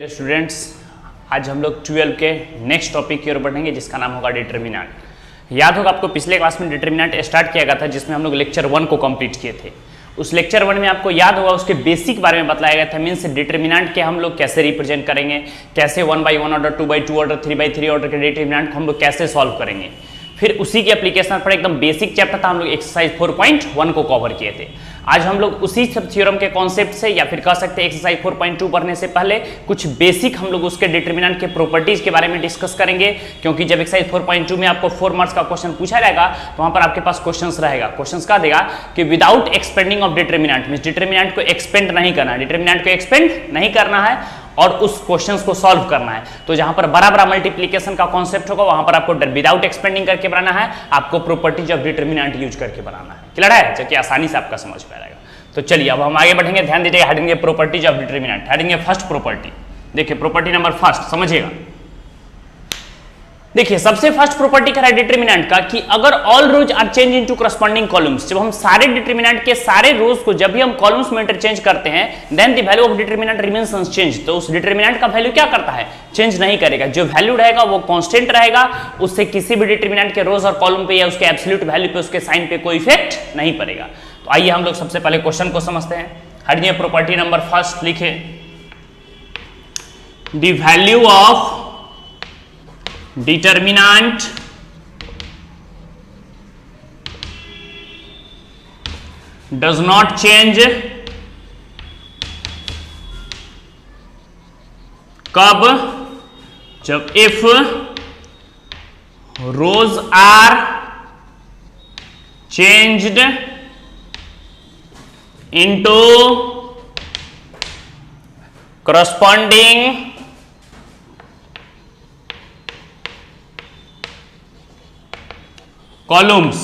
Students, आज हम लोग 12 के नेक्स्ट टॉपिक की ओर बढ़ेंगे जिसका नाम होगा डिटर्मिनेंट। याद होगा आपको पिछले क्लास में डिटर्मिनेंट स्टार्ट किया गया था जिसमें हम लोग लेक्चर 1 को कंप्लीट किए थे। उस लेक्चर 1 में आपको याद होगा उसके बेसिक बारे में बताया गया था। मीन्स डिटर्मिनेंट के हम लोग कैसे रिप्रेजेंट करेंगे, कैसे 1/1 ऑर्डर, 2/2 ऑर्डर, 3/3 ऑर्डर के डिटर्मिनेंट को हम लोग कैसे सॉल्व करेंगे। फिर उसी के एप्लीकेशन पर एकदम बेसिक चैप्टर था, हम लोग एक्सरसाइज 4.1 को कवर किए थे। आज हम लोग उसी सब थ्योरम के कॉन्सेप्ट से या फिर कह सकते हैं एक्सरसाइज 4.2 पढ़ने से पहले कुछ बेसिक हम लोग उसके डिटर्मिनेंट के प्रॉपर्टीज के बारे में डिस्कस करेंगे, क्योंकि जब एक्सरसाइज 4.2 में आपको 4 मार्क्स का क्वेश्चन पूछा जाएगा तो वहां पर आपके पास क्वेश्चंस रहेगा। क्वेश्चंस का देगा कि without expanding of determinant, means determinant को एक्सपेंड नहीं करना, डिटर्मिनेंट को एक्सपेंड नहीं करना है और उस क्वेश्चंस को सॉल्व करना है। तो जहां पर बड़ा बड़ा मल्टीप्लिकेशन का कॉन्सेप्ट होगा वहां पर आपको विदाउट एक्सपेंडिंग करके बनाना है, आपको प्रॉपर्टीज ऑफ डिटर्मिनेंट यूज करके बनाना है। क्लियर है, जो कि आसानी से आपका समझ में आएगा। तो चलिए अब हम आगे बढ़ेंगे, ध्यान दीजिएगा। Heading properties of determinant, heading first property. देखिए प्रॉपर्टी नंबर फर्स्ट समझिएगा। देखिए सबसे फर्स्ट प्रॉपर्टी क्या है डिटर्मिनेंट का कि अगर all rows are change into corresponding columns, जब हम सारे डिटर्मिनेंट के सारे रोज को जब भी हम कॉलम्स में इंटरचेंज करते हैं then the value of determinant remains unchanged, तो उस डिटर्मिनेंट का वैल्यू क्या करता है, चेंज नहीं करेगा। जो वैल्यू रहेगा वो कांस्टेंट रहेगा, उससे किसी भी डिटर्मिनेंट के रोज और कॉलम पे या उसके एब्सोल्यूट वैल्यू पे, उसके साइन पे कोई इफेक्ट नहीं पड़ेगा। तो आइए हम लोग सबसे पहले क्वेश्चन को समझते हैं। हेडिंग प्रॉपर्टी नंबर फर्स्ट लिखे, the value of determinant does not change कब, जब if rows are changed into corresponding columns.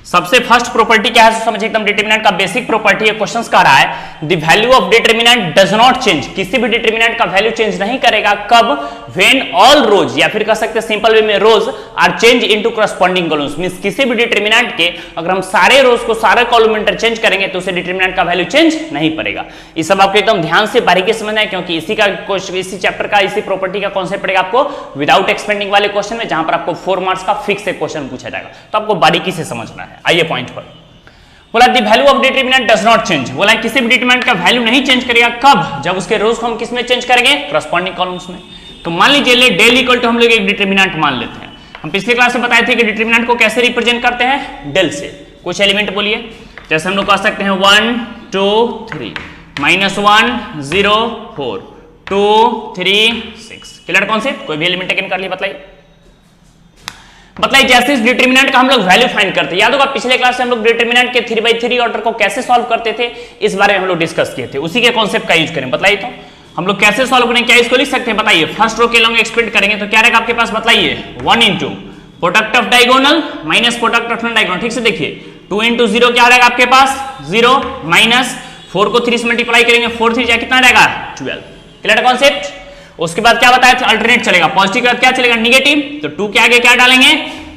सबसे फर्स्ट प्रॉपर्टी क्या है समझिए, एकदम डिटर्मिनेंट का बेसिक प्रॉपर्टी है। क्वेश्चंस कह रहा है the value of determinant does not change, किसी भी डिटर्मिनेंट का वैल्यू चेंज नहीं करेगा। कब, व्हेन ऑल रोज, या फिर कह सकते हैं सिंपल वे में rows are change into corresponding columns, means किसी भी डिटर्मिनेंट के अगर हम सारे रोज को सारे कॉलम में इंटरचेंज करेंगे तो उसे डिटर्मिनेंट का वैल्यू चेंज नहीं पड़ेगा। ये सब आपको एकदम ध्यान से बारीकी समझना है, क्योंकि इसी चैप्टर का इसी प्रॉपर्टी का कॉन्सेप्ट पड़ेगा आपको विदाउट एक्सपेंडिंग वाले क्वेश्चन में, जहां पर आपको 4 मार्क्स का फिक्स एक क्वेश्चन पूछा जाएगा। तो आपको बारीकी से समझना है। आइए पॉइंट पर, बोला the value of determinant does not change, बोला किसी भी डिटर्मिनेंट का वैल्यू नहीं चेंज करेगा। कब, जब उसके रोज को हम किस में चेंज करेंगे, करस्पॉन्डिंग कॉलम्स में। तो मान लीजिए ले डेल इक्वल टू हम लोग एक डिटर्मिनेंट मान लेते हैं। हम पिछले क्लास में बताए थे कि डिटर्मिनेंट को कैसे रिप्रेजेंट करते हैं, डेल से। कुछ एलिमेंट बोलिए, जैसे हम लोग कह सकते हैं 1 2 3 -1 0 4 2 3 6। क्लियर कॉन्सेप्ट, कोई भी एलिमेंट टेकन कर लिए बताइए जैसे इस डिटर्मिनेंट का हम लोग वैल्यू फाइंड करते हैं। याद होगा पिछले क्लास से हम लोग डिटर्मिनेंट के 3/3 ऑर्डर को कैसे सॉल्व करते थे, इस बारे में हम लोग डिस्कस किए थे। उसी के कॉन्सेप्ट का यूज करें, बताइए तो हम लोग कैसे सॉल्व करें, क्या इसको लिख सकते हैं बताइए। फर्स्ट रो के लॉन्ग एक्सपेंड करेंगे तो क्या रहेगा आपके पास बताइए, 1 into product of diagonal minus product of non diagonal. ठीक से देखिए 2 इंटू 0 क्या रहेगा आपके पास 0, माइनस 4 को 3 से मल्टीप्लाई करेंगे, 4 3 जा कितना रहेगा 12। Clear concept. उसके बाद क्या बताया था, अल्टरनेट चलेगा, पॉजिटिव के बाद क्या चलेगा नेगेटिव, तो 2 के आगे क्या डालेंगे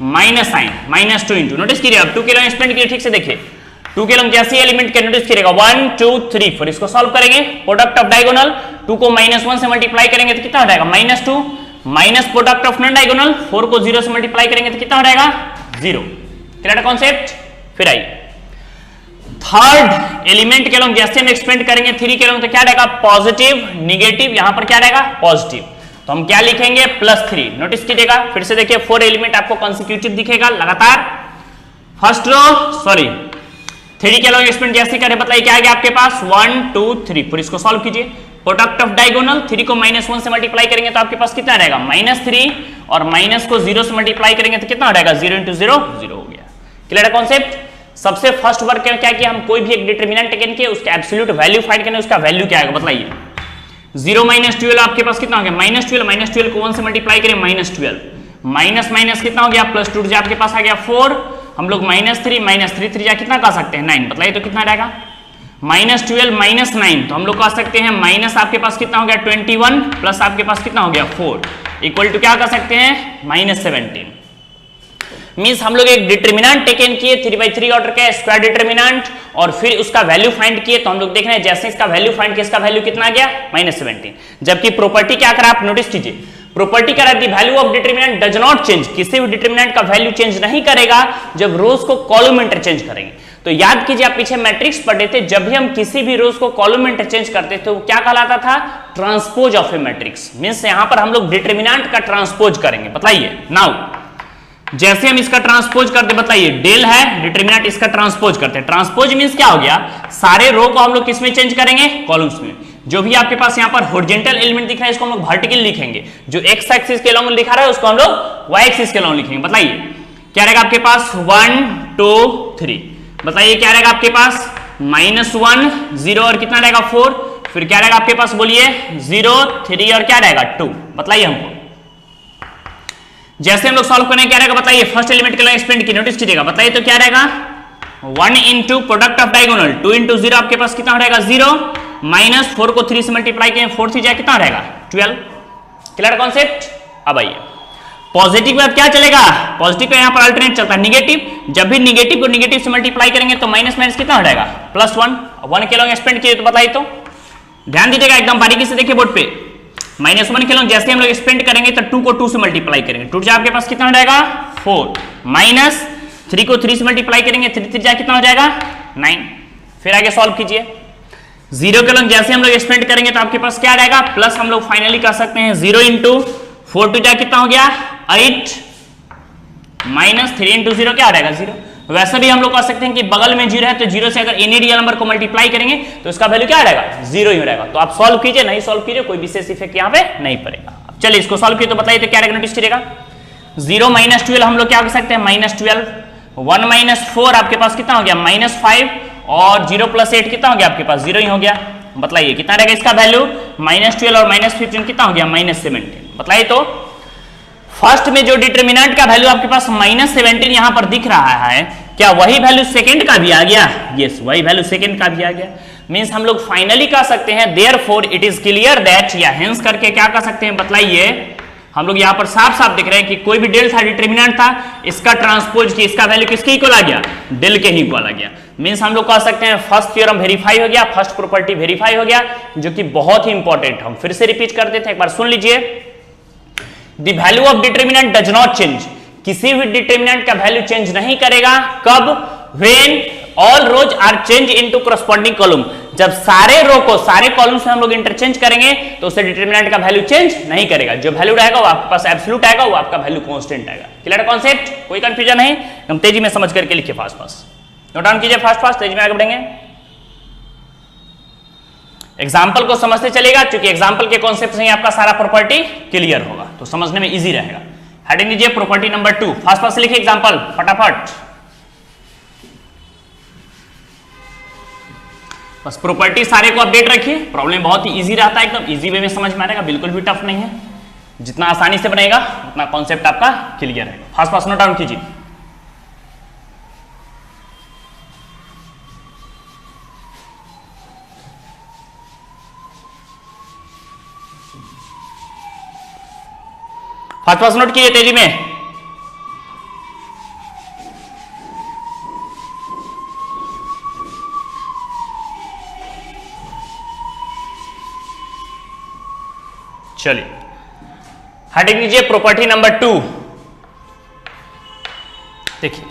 माइनस साइन, -2 इंटू। नोटिस कीजिए अब 2 के लॉन्ग एक्सपेंड कीजिए, ठीक से देखिए 2 के लॉन्ग जैसे एलिमेंट के नोटिस कीजिएगा 1 2 3 4। इसको सॉल्व करेंगे, प्रोडक्ट ऑफ डायगोनल 2 को -1 से मल्टीप्लाई करेंगे तो कितना हो जाएगा -2, minus product of non diagonal 4 को 0 से मल्टीप्लाई करेंगे तो कितना हो जाएगा 0। Clear concept. फिर आइए थर्ड एलिमेंट के लॉन्ग जैसे हम एक्सपेंड करेंगे 3 के लॉन्ग तो क्या रहेगा पॉजिटिव, निगेटिव, यहां पर क्या रहेगा पॉजिटिव, तो हम क्या लिखेंगे +3। नोटिस कीजिएगा फिर से देखिए 4 एलिमेंट आपको कंसेक्यूटिव दिखेगा लगातार। फर्स्ट रो 3 के लॉन्ग एक्सपेंड जैसे करें बताइए क्या आएगा आपके पास 1 2 3 4। इसको सॉल्व कीजिए, प्रोडक्ट ऑफ डायगोनल 3 को -1 से मल्टीप्लाई करेंगे तो आपके पास कितना रहेगा -3, और माइनस को 0 से मल्टीप्लाई करेंगे तो कितना हो जाएगा 0 इंटू 0 0 हो गया। Clear concept. सबसे फर्स्ट वर्क क्या किया, हम कोई भी एक डिटर्मिनेंट टेकन किए, उसका एब्सोल्यूट वैल्यू फाइंड करने, उसका वैल्यू क्या आएगा बताइए। 0 - 12 आपके पास कितना हो गया -12 को 1 से मल्टीप्लाई करें -12, माइनस माइनस कितना हो गया +2 जो आपके पास आ गया 4। हम लोग -3 3 जा कितना कह सकते हैं 9, बताइए तो कितना रहेगा -12 -9, तो हम लोग कह सकते हैं माइनस आपके पास कितना हो गया 21 प्लस आपके पास कितना हो गया 4 इक्वल टू क्या कह सकते हैं -17। मींस हम लोग एक डिटरमिनेंट टेकन किए 3/3 ऑर्डर का स्क्वायर डिटरमिनेंट और फिर उसका वैल्यू फाइंड किए। तो हम लोग देख रहे हैं जैसे इसका वैल्यू फाइंड किया, इसका वैल्यू कितना आ गया -17। जबकि प्रॉपर्टी क्या करा आप नोटिस कीजिए, प्रॉपर्टी करा the value of determinant does not change, किसी भी डिटरमिनेंट का वैल्यू चेंज नहीं करेगा जब रोज को कॉलम में इंटरचेंज करेंगे। तो याद कीजिए आप पीछे मैट्रिक्स पढ़े थे, जब भी हम किसी भी रोज को कॉलम में इंटरचेंज करते थे वो क्या कहलाता था, transpose of A matrix. Means यहां पर हम लोग डिटरमिनेंट का ट्रांसपोज करेंगे। बताइए नाउ जैसे हम इसका ट्रांसपोज करते, बताइए डेल है डिटरमिनेंट, इसका ट्रांसपोज करते हैं। ट्रांसपोज मींस क्या हो गया, सारे रो को हम लोग किस में चेंज करेंगे, कॉलम्स में। जो भी आपके पास यहाँ पर हॉरिजॉन्टल एलिमेंट दिख रहा है इसको हम लोग वर्टिकल लिखेंगे, जो एक्स एक्सिस के लॉन्ग लिखा रहा है उसको हम लोग वाई एक्सिस के लॉन्ग लिखेंगे। बताइए क्या रहेगा आपके पास 1 2 3, बताइए क्या रहेगा आपके पास -1 0 और कितना रहेगा 4, फिर क्या रहेगा आपके पास बोलिए 0 3 और क्या रहेगा 2। बताइए हमको जैसे हम लोग सॉल्व करेंगे क्या रहेगा, बताइए फर्स्ट एलिमेंट के लिए एक्सपेंड की नोटिस कीजिएगा। बताइए तो क्या रहेगा 1 into product of diagonal 2 into 0 आपके पास कितना रहेगा 0, -4 को 3 से मल्टीप्लाई करें 4 से जाए कितना रहेगा 12। Clear concept. अब आइए पॉजिटिव में अब क्या चलेगा, पॉजिटिव का यहाँ पर अल्टरनेट चलता है निगेटिव, जब भी निगेटिव को निगेटिव से मल्टीप्लाई करेंगे तो माइनस माइनस कितना हो जाएगा +1। 1 के लॉन्ग एक्सपेंड किए तो बताइए तो ध्यान दीजिएगा एकदम बारीकी से देखिए बोर्ड पे, -1 के लॉन्ग जैसे हम लोग एक्सपेंड करेंगे तो 2 को 2 से मल्टीप्लाई करेंगे, 2 जाए आपके पास कितना हो जाएगा 4, -3 को 3 से मल्टीप्लाई करेंगे 3 जाए कितना हो जाएगा 9। फिर आगे सॉल्व कीजिए 0 के लॉन्ग जैसे हम लोग एक्सपेंड करेंगे तो आपके पास क्या रहेगा प्लस, हम लोग फाइनली कर सकते हैं 0 इंटू 4 2 जाए कितना हो गया 8, -3 इंटू 0 क्या रहेगा 0। वैसे भी हम लोग कह सकते हैं कि बगल में 0 है तो 0 से अगर एनी रियल नंबर को मल्टीप्लाई करेंगे तो इसका वैल्यू क्या रहेगा 0 ही रहेगा। तो आप सॉल्व कीजिए, नहीं सॉल्व कीजिए कोई विशेष इफेक्ट यहाँ पे नहीं पड़ेगा। चलिए इसको सॉल्व कीजिए तो बताइए तो क्या रहेगा नोटिस कीजिएगा 0 -12 हम लोग क्या कर सकते हैं -12, 1 -4 आपके पास कितना हो गया -5 और 0 + 8 कितना हो गया आपके पास 0 ही हो गया। बताइए कितना रहेगा इसका वैल्यू -12 और -15 कितना हो गया -17। बताइए तो फर्स्ट में जो डिटरमिनेंट का वैल्यू आपके पास -17 यहां पर दिख रहा है, क्या वही वैल्यू सेकंड का भी आ गया, यस वही वैल्यू सेकंड का भी आ गया। मींस हम लोग फाइनली कह सकते हैं therefore it is clear that, या हेंस करके क्या कह सकते हैं बताइए, हम लोग यहां पर साफ साफ दिख रहे हैं कि कोई भी डेल था डिटरमिनेंट था, इसका ट्रांसपोज की इसका वैल्यू किसके इक्वल आ गया डेल के ही इक्वल आ गया। मींस हम लोग कह सकते हैं फर्स्ट थ्योरम वेरीफाई हो गया, फर्स्ट प्रॉपर्टी वेरीफाई हो गया, जो कि बहुत ही इंपॉर्टेंट। हम फिर से रिपीट कर देते हैं, एक बार सुन लीजिए। The value of determinant does not change, किसी भी डिटरमिनेंट का वैल्यू चेंज नहीं करेगा। कब, when all rows are change into corresponding column, जब सारे रो को सारे कॉलम्स में हम लोग इंटरचेंज करेंगे तो उससे डिटरमिनेंट का वैल्यू चेंज नहीं करेगा। जो वैल्यू रहेगा वो आपके पास एब्सोल्यूट आएगा, वो आपका वैल्यू कांस्टेंट आएगा। क्लियर कॉन्सेप्ट, कोई कंफ्यूजन नहीं, हम तेजी में समझ करके लिखिए फास्ट फास्ट, नोट डाउन कीजिए फास्ट फास्ट, तेजी में आगे बढ़ेंगे। एग्जाम्पल को समझते चलेगा, क्योंकि एग्जाम्पल के कॉन्सेप्ट से ही आपका सारा प्रॉपर्टी क्लियर होगा, तो समझने में इजी रहेगा। हेडिंग लीजिए प्रॉपर्टी नंबर 2, फास्ट फास्ट लिखिए एग्जाम्पल फटाफट। बस प्रॉपर्टी सारे को अपडेट रखिए, प्रॉब्लम बहुत ही इजी रहता है, एकदम इजी वे में समझ में आएगा, बिल्कुल भी टफ नहीं है। जितना आसानी से बनेगा उतना कॉन्सेप्ट आपका क्लियर है। फास्ट फास्ट नोट डाउन कीजिए। फास्ट फास्ट नोट कीजिए तेजी में। चलिए हेडिंग लीजिए प्रॉपर्टी नंबर 2। देखिए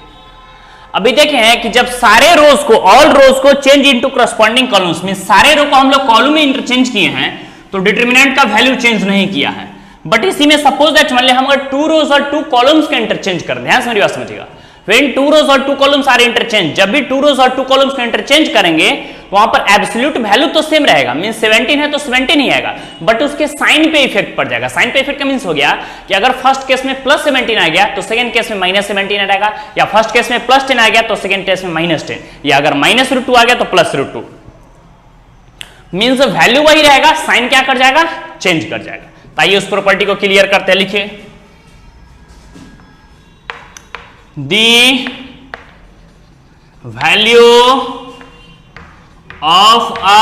अभी देखे हैं कि जब सारे रोज को ऑल रोज को चेंज इनटू करस्पॉन्डिंग कॉलम्स में, सारे रो को हम लोग कॉलम में इंटरचेंज किए हैं तो डिटरमिनेंट का वैल्यू चेंज नहीं किया है। बट इसी में सपोज दैट मान लिया हम अगर 2 रोज और 2 कॉलम्स का इंटरचेंज कर, ध्यान से मेरी बात समझिएगा। व्हेन 2 रोज और 2 कॉलम्स आर इंटरचेंज, जब भी 2 रोज और 2 कॉलम्स का इंटरचेंज करेंगे तो वहां पर एब्सोल्यूट वैल्यू तो सेम रहेगा, मींस 17 है तो 17 ही आएगा, बट उसके साइन पे इफेक्ट पड़ जाएगा। साइन पे इफेक्ट का मींस हो गया कि अगर फर्स्ट केस में +17 आ गया तो सेकंड केस में -17 आ जाएगा, या फर्स्ट केस में +10 आ गया तो सेकंड केस में -10, या अगर -√2 आ गया तो +√2, मींस वैल्यू वही रहेगा, साइन क्या कर जाएगा चेंज कर जाएगा। आइए उस प्रॉपर्टी को क्लियर करते हैं, लिखिए the value of a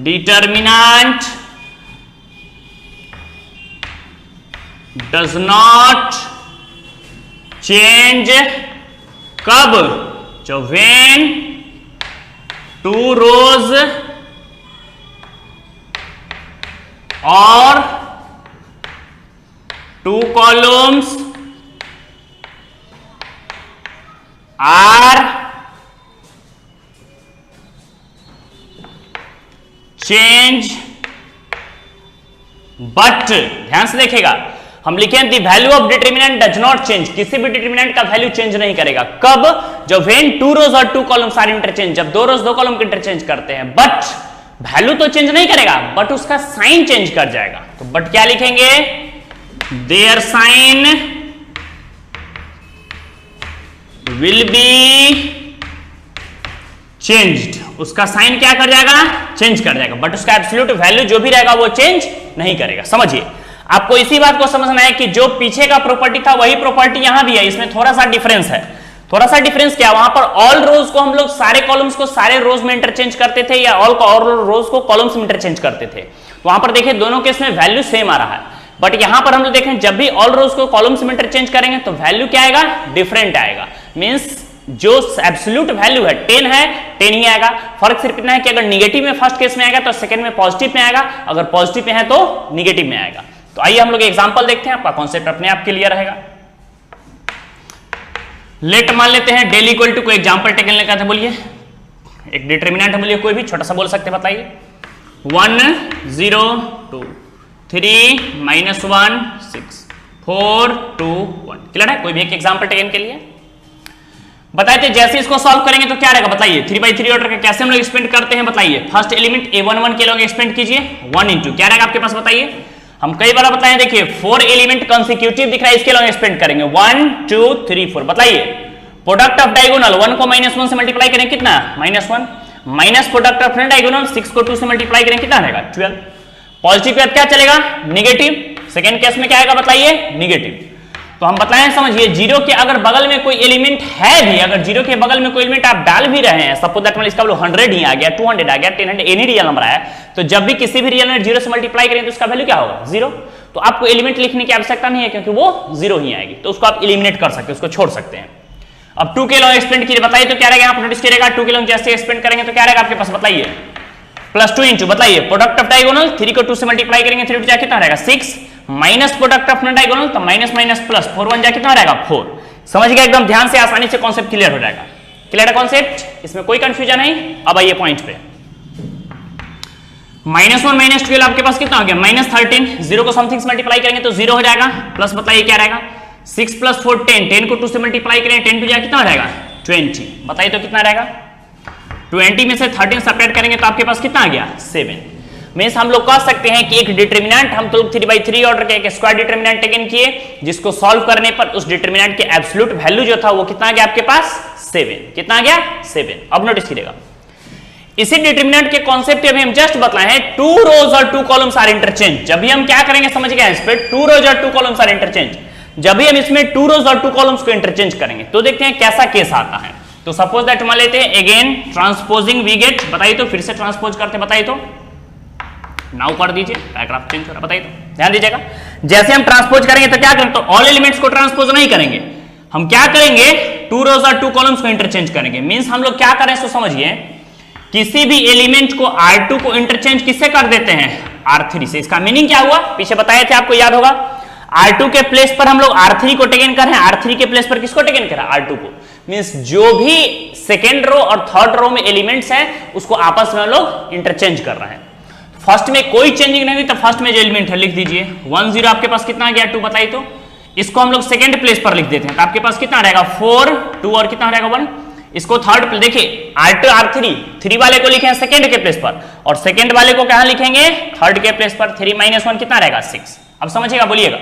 determinant does not change कब? जो व्हेन 2 rows और 2 columns are चेंज बट, ध्यान से देखिएगा, हम लिखे the value of determinant does not change, किसी भी डिटरमिनेंट का वैल्यू चेंज नहीं करेगा। कब? जब व्हेन 2 rows और 2 columns आर इंटरचेंज, जब 2 rows 2 column को इंटरचेंज करते हैं। बट वैल्यू तो चेंज नहीं करेगा, बट उसका साइन चेंज कर जाएगा। तो बट क्या लिखेंगे? Their sign will be changed, उसका साइन क्या कर जाएगा? चेंज कर जाएगा, बट उसका एब्सोल्यूट वैल्यू जो भी रहेगा वो चेंज नहीं करेगा। समझिए, आपको इसी बात को समझना है कि जो पीछे का प्रॉपर्टी था वही प्रॉपर्टी यहां भी है, इसमें थोड़ा सा डिफरेंस है। थोड़ा सा डिफरेंस क्या? वहां पर ऑल रोज को हम लोग सारे कॉलम्स को सारे रोज में इंटरचेंज करते थे, या ऑल रोज को कॉलम्स में इंटरचेंज करते थे। तो वहां पर देखिए दोनों केस में वैल्यू सेम आ रहा है, बट यहां पर हम लोग देखें जब भी ऑल रोज को कॉलम्स में इंटरचेंज करेंगे तो वैल्यू क्या आएगा? डिफरेंट आएगा। मींस जो एब्सोल्यूट वैल्यू है 10 है, 10 ही आएगा। फर्क सिर्फ इतना है कि अगर निगेटिव में फर्स्ट केस में आएगा तो सेकंड में पॉजिटिव में आएगा, अगर पॉजिटिव में है तो निगेटिव में आएगा। तो आइए हम लोग एग्जांपल देखते हैं, आपका कॉन्सेप्ट अपने आप क्लियर रहेगा। लेट मान लेते हैं डेल इक्वल टू, कोई एग्जांपल टेकन लेकर थे, बोलिए एक डिटरमिनेंट है, बोलिए कोई भी छोटा सा बोल सकते हैं, बताइए। 1 0 2 3 -1 6 4 2 1। क्लियर है? कोई भी एक एग्जांपल टेकन के लिए बताए थे। जैसे इसको सॉल्व करेंगे तो क्या रहेगा बताइए? 3/3 ऑर्डर का कैसे हम लोग एक्सपेंड करते हैं बताइए। फर्स्ट एलिमेंट a11 के लोग एक्सपेंड कीजिए 1 इंटू क्या रहेगा आपके पास बताइए। हम कई बार बताएं, देखिए 4 एलिमेंट कंसेक्यूटिव दिख रहा है, इसके लोग एक्सपेंड करेंगे 1 2 3 4। बताइए प्रोडक्ट ऑफ डायगोनल 1 को -1 से मल्टीप्लाई करें कितना? -1 माइनस प्रोडक्ट ऑफ डायगोनल 6 को 2 से मल्टीप्लाई करें कितना रहेगा? 12। पॉजिटिव के बाद क्या चलेगा? निगेटिव। सेकंड केस में क्या आएगा बताइए? निगेटिव। तो हम बताएं, समझिए जीरो के अगर बगल में कोई एलिमेंट है भी, अगर जीरो के बगल में कोई एलिमेंट आप डाल भी रहे हैं, सपोज दैट इसका 100 ही आ गया, 200 आ गया, 10 एनी रियल नंबर आया, तो जब भी किसी भी रियल नंबर जीरो से मल्टीप्लाई करें तो उसका वैल्यू क्या होगा? 0। तो आपको एलिमेंट लिखने की आवश्यकता नहीं है क्योंकि वो 0 ही आएगी, तो उसको आप एलिमिनेट कर सकते हैं, उसको छोड़ सकते हैं। अब 2 के लॉन्ग एक्सपेंड कीजिए, बताइए तो क्या रहेगा? आप नोटिस करिएगा 2 के लॉन्ग जैसे एक्सपेंड करेंगे तो क्या रहेगा आपके पास बताइए? +2 इंटू बताइए प्रोडक्ट ऑफ डायगोनल 3 को 2 से मल्टीप्लाई करेंगे 3 जा कितना रहेगा? 6 माइनस प्रोडक्ट ऑफ डायगोनल तो माइनस माइनस प्लस 4 1 जा कितना रहेगा? 4। समझ गया? एकदम ध्यान से, आसानी से कॉन्सेप्ट क्लियर हो जाएगा। क्लियर है कॉन्सेप्ट? इसमें कोई कंफ्यूजन नहीं। अब आइए पॉइंट पे। -1 -12 आपके पास कितना हो गया? -13। 0 को समथिंग से मल्टीप्लाई करेंगे तो 0 हो जाएगा, प्लस बताइए क्या रहेगा? 6 + 4 10, 10 को 2 से मल्टीप्लाई करें 10 2 जा कितना रहेगा? 20। बताइए तो कितना रहेगा? 20 में से 13 सब्ट्रैक्ट करेंगे तो आपके पास कितना आ गया? 7। मींस हम लोग कह सकते हैं कि एक डिटरमिनेंट हम तो 3/3 ऑर्डर के एक स्क्वायर डिटरमिनेंट टेकन किए, जिसको सॉल्व करने पर उस डिटरमिनेंट के एब्सोल्यूट वैल्यू जो था वो कितना आ गया आपके पास? 7। कितना आ गया? 7। अब नोटिस कीजिएगा, इसी डिटरमिनेंट के कॉन्सेप्ट अभी हम जस्ट बताए हैं 2 rows और 2 columns आर इंटरचेंज। जब भी हम क्या करेंगे समझ गए इस पे, 2 rows और 2 columns आर इंटरचेंज। जब भी हम इसमें 2 rows और 2 columns को इंटरचेंज करेंगे तो देखते हैं कैसा केस आता है। तो सपोज दैट मान लेते हैं अगेन ट्रांसपोजिंग वी गेट, बताइए तो फिर से ट्रांसपोज करते, बताइए तो नाउ कर दीजिए, पैराग्राफ चेंज हो रहा है, बताइए तो ध्यान दीजिएगा। जैसे हम ट्रांसपोज करेंगे तो क्या करेंगे? तो ऑल एलिमेंट्स को ट्रांसपोज नहीं करेंगे, हम क्या करेंगे? 2 rows और 2 columns को इंटरचेंज करेंगे। मींस हम लोग क्या करें तो समझिए, किसी भी एलिमेंट को R2 को इंटरचेंज किससे कर देते हैं? R3 से। इसका मीनिंग क्या हुआ? पीछे बताए थे, आपको याद होगा। R2 के प्लेस पर हम लोग R3 को टेकन कर रहे हैं, R3 के प्लेस पर किसको टेकन कर रहे हैं? R2 को। मींस जो भी सेकेंड रो और थर्ड रो में एलिमेंट्स हैं उसको आपस में हम लोग इंटरचेंज कर रहे हैं। फर्स्ट में कोई चेंजिंग नहीं हुई तो फर्स्ट में जो एलिमेंट है लिख दीजिए 1 0। आपके पास कितना आ गया? 2। बताइए तो इसको हम लोग सेकंड प्लेस पर लिख देते हैं तो आपके पास कितना रहेगा? 4 2 और कितना रहेगा? 1। इसको थर्ड प्लेस, देखिए R2 R3 3 वाले को लिखे हैं सेकंड के प्लेस पर और सेकंड वाले को कहां लिखेंगे? थर्ड के प्लेस पर। 3 - 1 कितना रहेगा? 6। अब समझिएगा, बोलिएगा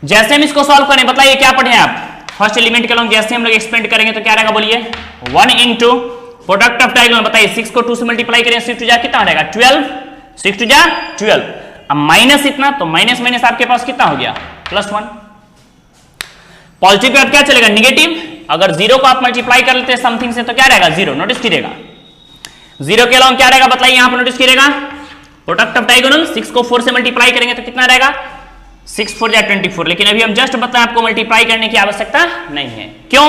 जैसे हम इसको सॉल्व करें, बताइए क्या पढ़े आप? फर्स्ट एलिमेंट के लॉन्ग जैसे हम लोग एक्सपेंड करेंगे तो क्या रहेगा? बोलिए 1 इंटू प्रोडक्ट ऑफ डायगोनल, बताइए 6 को 2 से मल्टीप्लाई करें 6 2 जा कितना रहेगा? 12। 6 2 जा 12। अब माइनस इतना तो माइनस माइनस आपके पास कितना हो गया? +1। पॉजिटिव के बाद क्या चलेगा? निगेटिव। अगर 0 को आप मल्टीप्लाई कर लेते हैं समथिंग से तो क्या रहेगा? 0। नोटिस कीजिएगा 0 के अलावा क्या रहेगा बताइए? यहां पर नोटिस कीजिएगा प्रोडक्ट ऑफ डायगोनल 6 को 4 से मल्टीप्लाई करेंगे तो कितना रहेगा? 6 4 या 24, लेकिन अभी हम जस्ट बताएं आपको मल्टीप्लाई करने की आवश्यकता नहीं है। क्यों?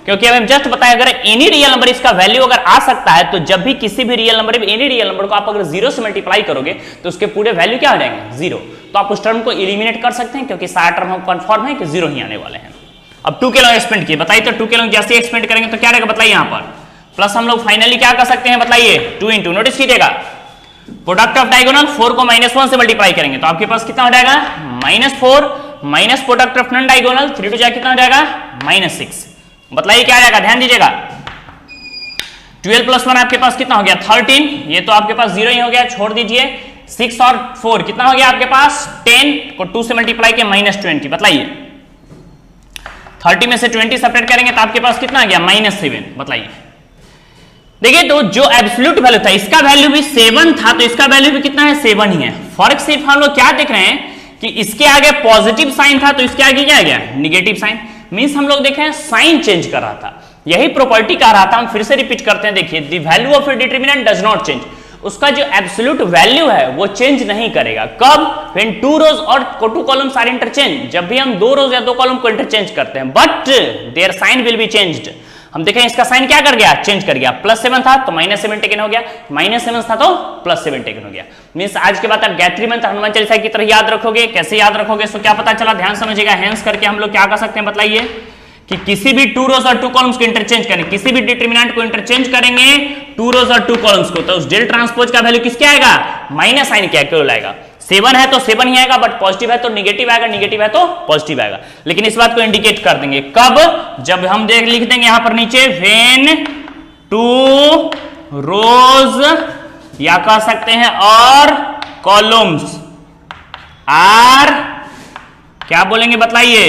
क्योंकि अब हम जस्ट बताएं अगर एनी रियल नंबर इसका वैल्यू अगर आ सकता है तो जब भी किसी भी real number any real number को आप अगर 0 से मल्टीप्लाई करोगे तो उसके पूरे वैल्यू क्या हो जाएंगे? 0। तो आप उस टर्म को एलिमिनेट कर सकते हैं क्योंकि सारा टर्म हम कंफर्म है कि 0 ही आने वाले हैं। अब 2 के लॉन्ग एक्सपेंड किए, बताइए तो 2 के लॉन्ग जैसे एक्सपेंड करेंगे तो क्या रहेगा बताइए यहाँ पर, प्लस हम लोग फाइनली क्या कर सकते हैं बताइए 2 इंटू, नोटिस कीजिएगा प्रोडक्ट ऑफ डायगोनल 4 को -1 से मल्टीप्लाई करेंगे तो आपके पास कितना हो जाएगा -4 minus product of non diagonal 3 टू जाए कितना हो जाएगा -6। बताइए क्या आ जाएगा, ध्यान दीजिएगा 12 + 1 आपके पास कितना हो गया 13, ये तो आपके पास 0 ही हो गया, छोड़ दीजिए 6 और 4 कितना हो गया आपके पास 10 को 2 से मल्टीप्लाई किया -20। बताइए 30 में से 20 सेपरेट करेंगे तो आपके पास कितना आ गया -7। बताइए देखिए तो जो एब्सोल्यूट वैल्यू था इसका वैल्यू भी 7 था तो इसका वैल्यू भी कितना है 7 ही है। फर्क सिर्फ हम लोग क्या देख रहे हैं कि इसके आगे पॉजिटिव साइन था तो इसके आगे क्या आ गया निगेटिव साइन, मींस हम लोग देखें साइन चेंज कर रहा था, यही प्रॉपर्टी कह रहा था। हम फिर से रिपीट करते हैं, देखिए the value of a determinant does not change, उसका जो एब्सोल्यूट वैल्यू है वो चेंज नहीं करेगा। कब? व्हेन 2 रोज और 2 कॉलम्स आर इंटरचेंज, जब भी हम 2 रोज या 2 कॉलम को इंटरचेंज करते हैं, but their sign will be changed. हम देखें इसका साइन क्या कर गया चेंज कर गया, +7 था तो -7 टेकन हो गया, -7 था तो +7 टेकन हो गया। मींस आज के बाद आप गायत्री मंत्र हनुमान चालीसा की तरह याद रखोगे। कैसे याद रखोगे सो क्या पता चला, ध्यान समझिएगा। हेंस करके हम लोग क्या कर सकते हैं बताइए कि किसी भी 2 रोज और 2 कॉलम्स को इंटरचेंज करें, किसी भी डिटरमिनेंट को इंटरचेंज करेंगे 2 रोज और 2 कॉलम्स को तो उस डेल ट्रांसपोज का वैल्यू किसके आएगा माइनस साइन क्या क्यों आएगा, 7 है तो 7 ही आएगा, बट पॉजिटिव है तो निगेटिव आएगा, निगेटिव है तो पॉजिटिव आएगा। लेकिन इस बात को इंडिकेट कर देंगे कब, जब हम लिख देंगे यहां पर नीचे व्हेन 2 रोज या कह सकते हैं और कॉलम्स आर क्या बोलेंगे बताइए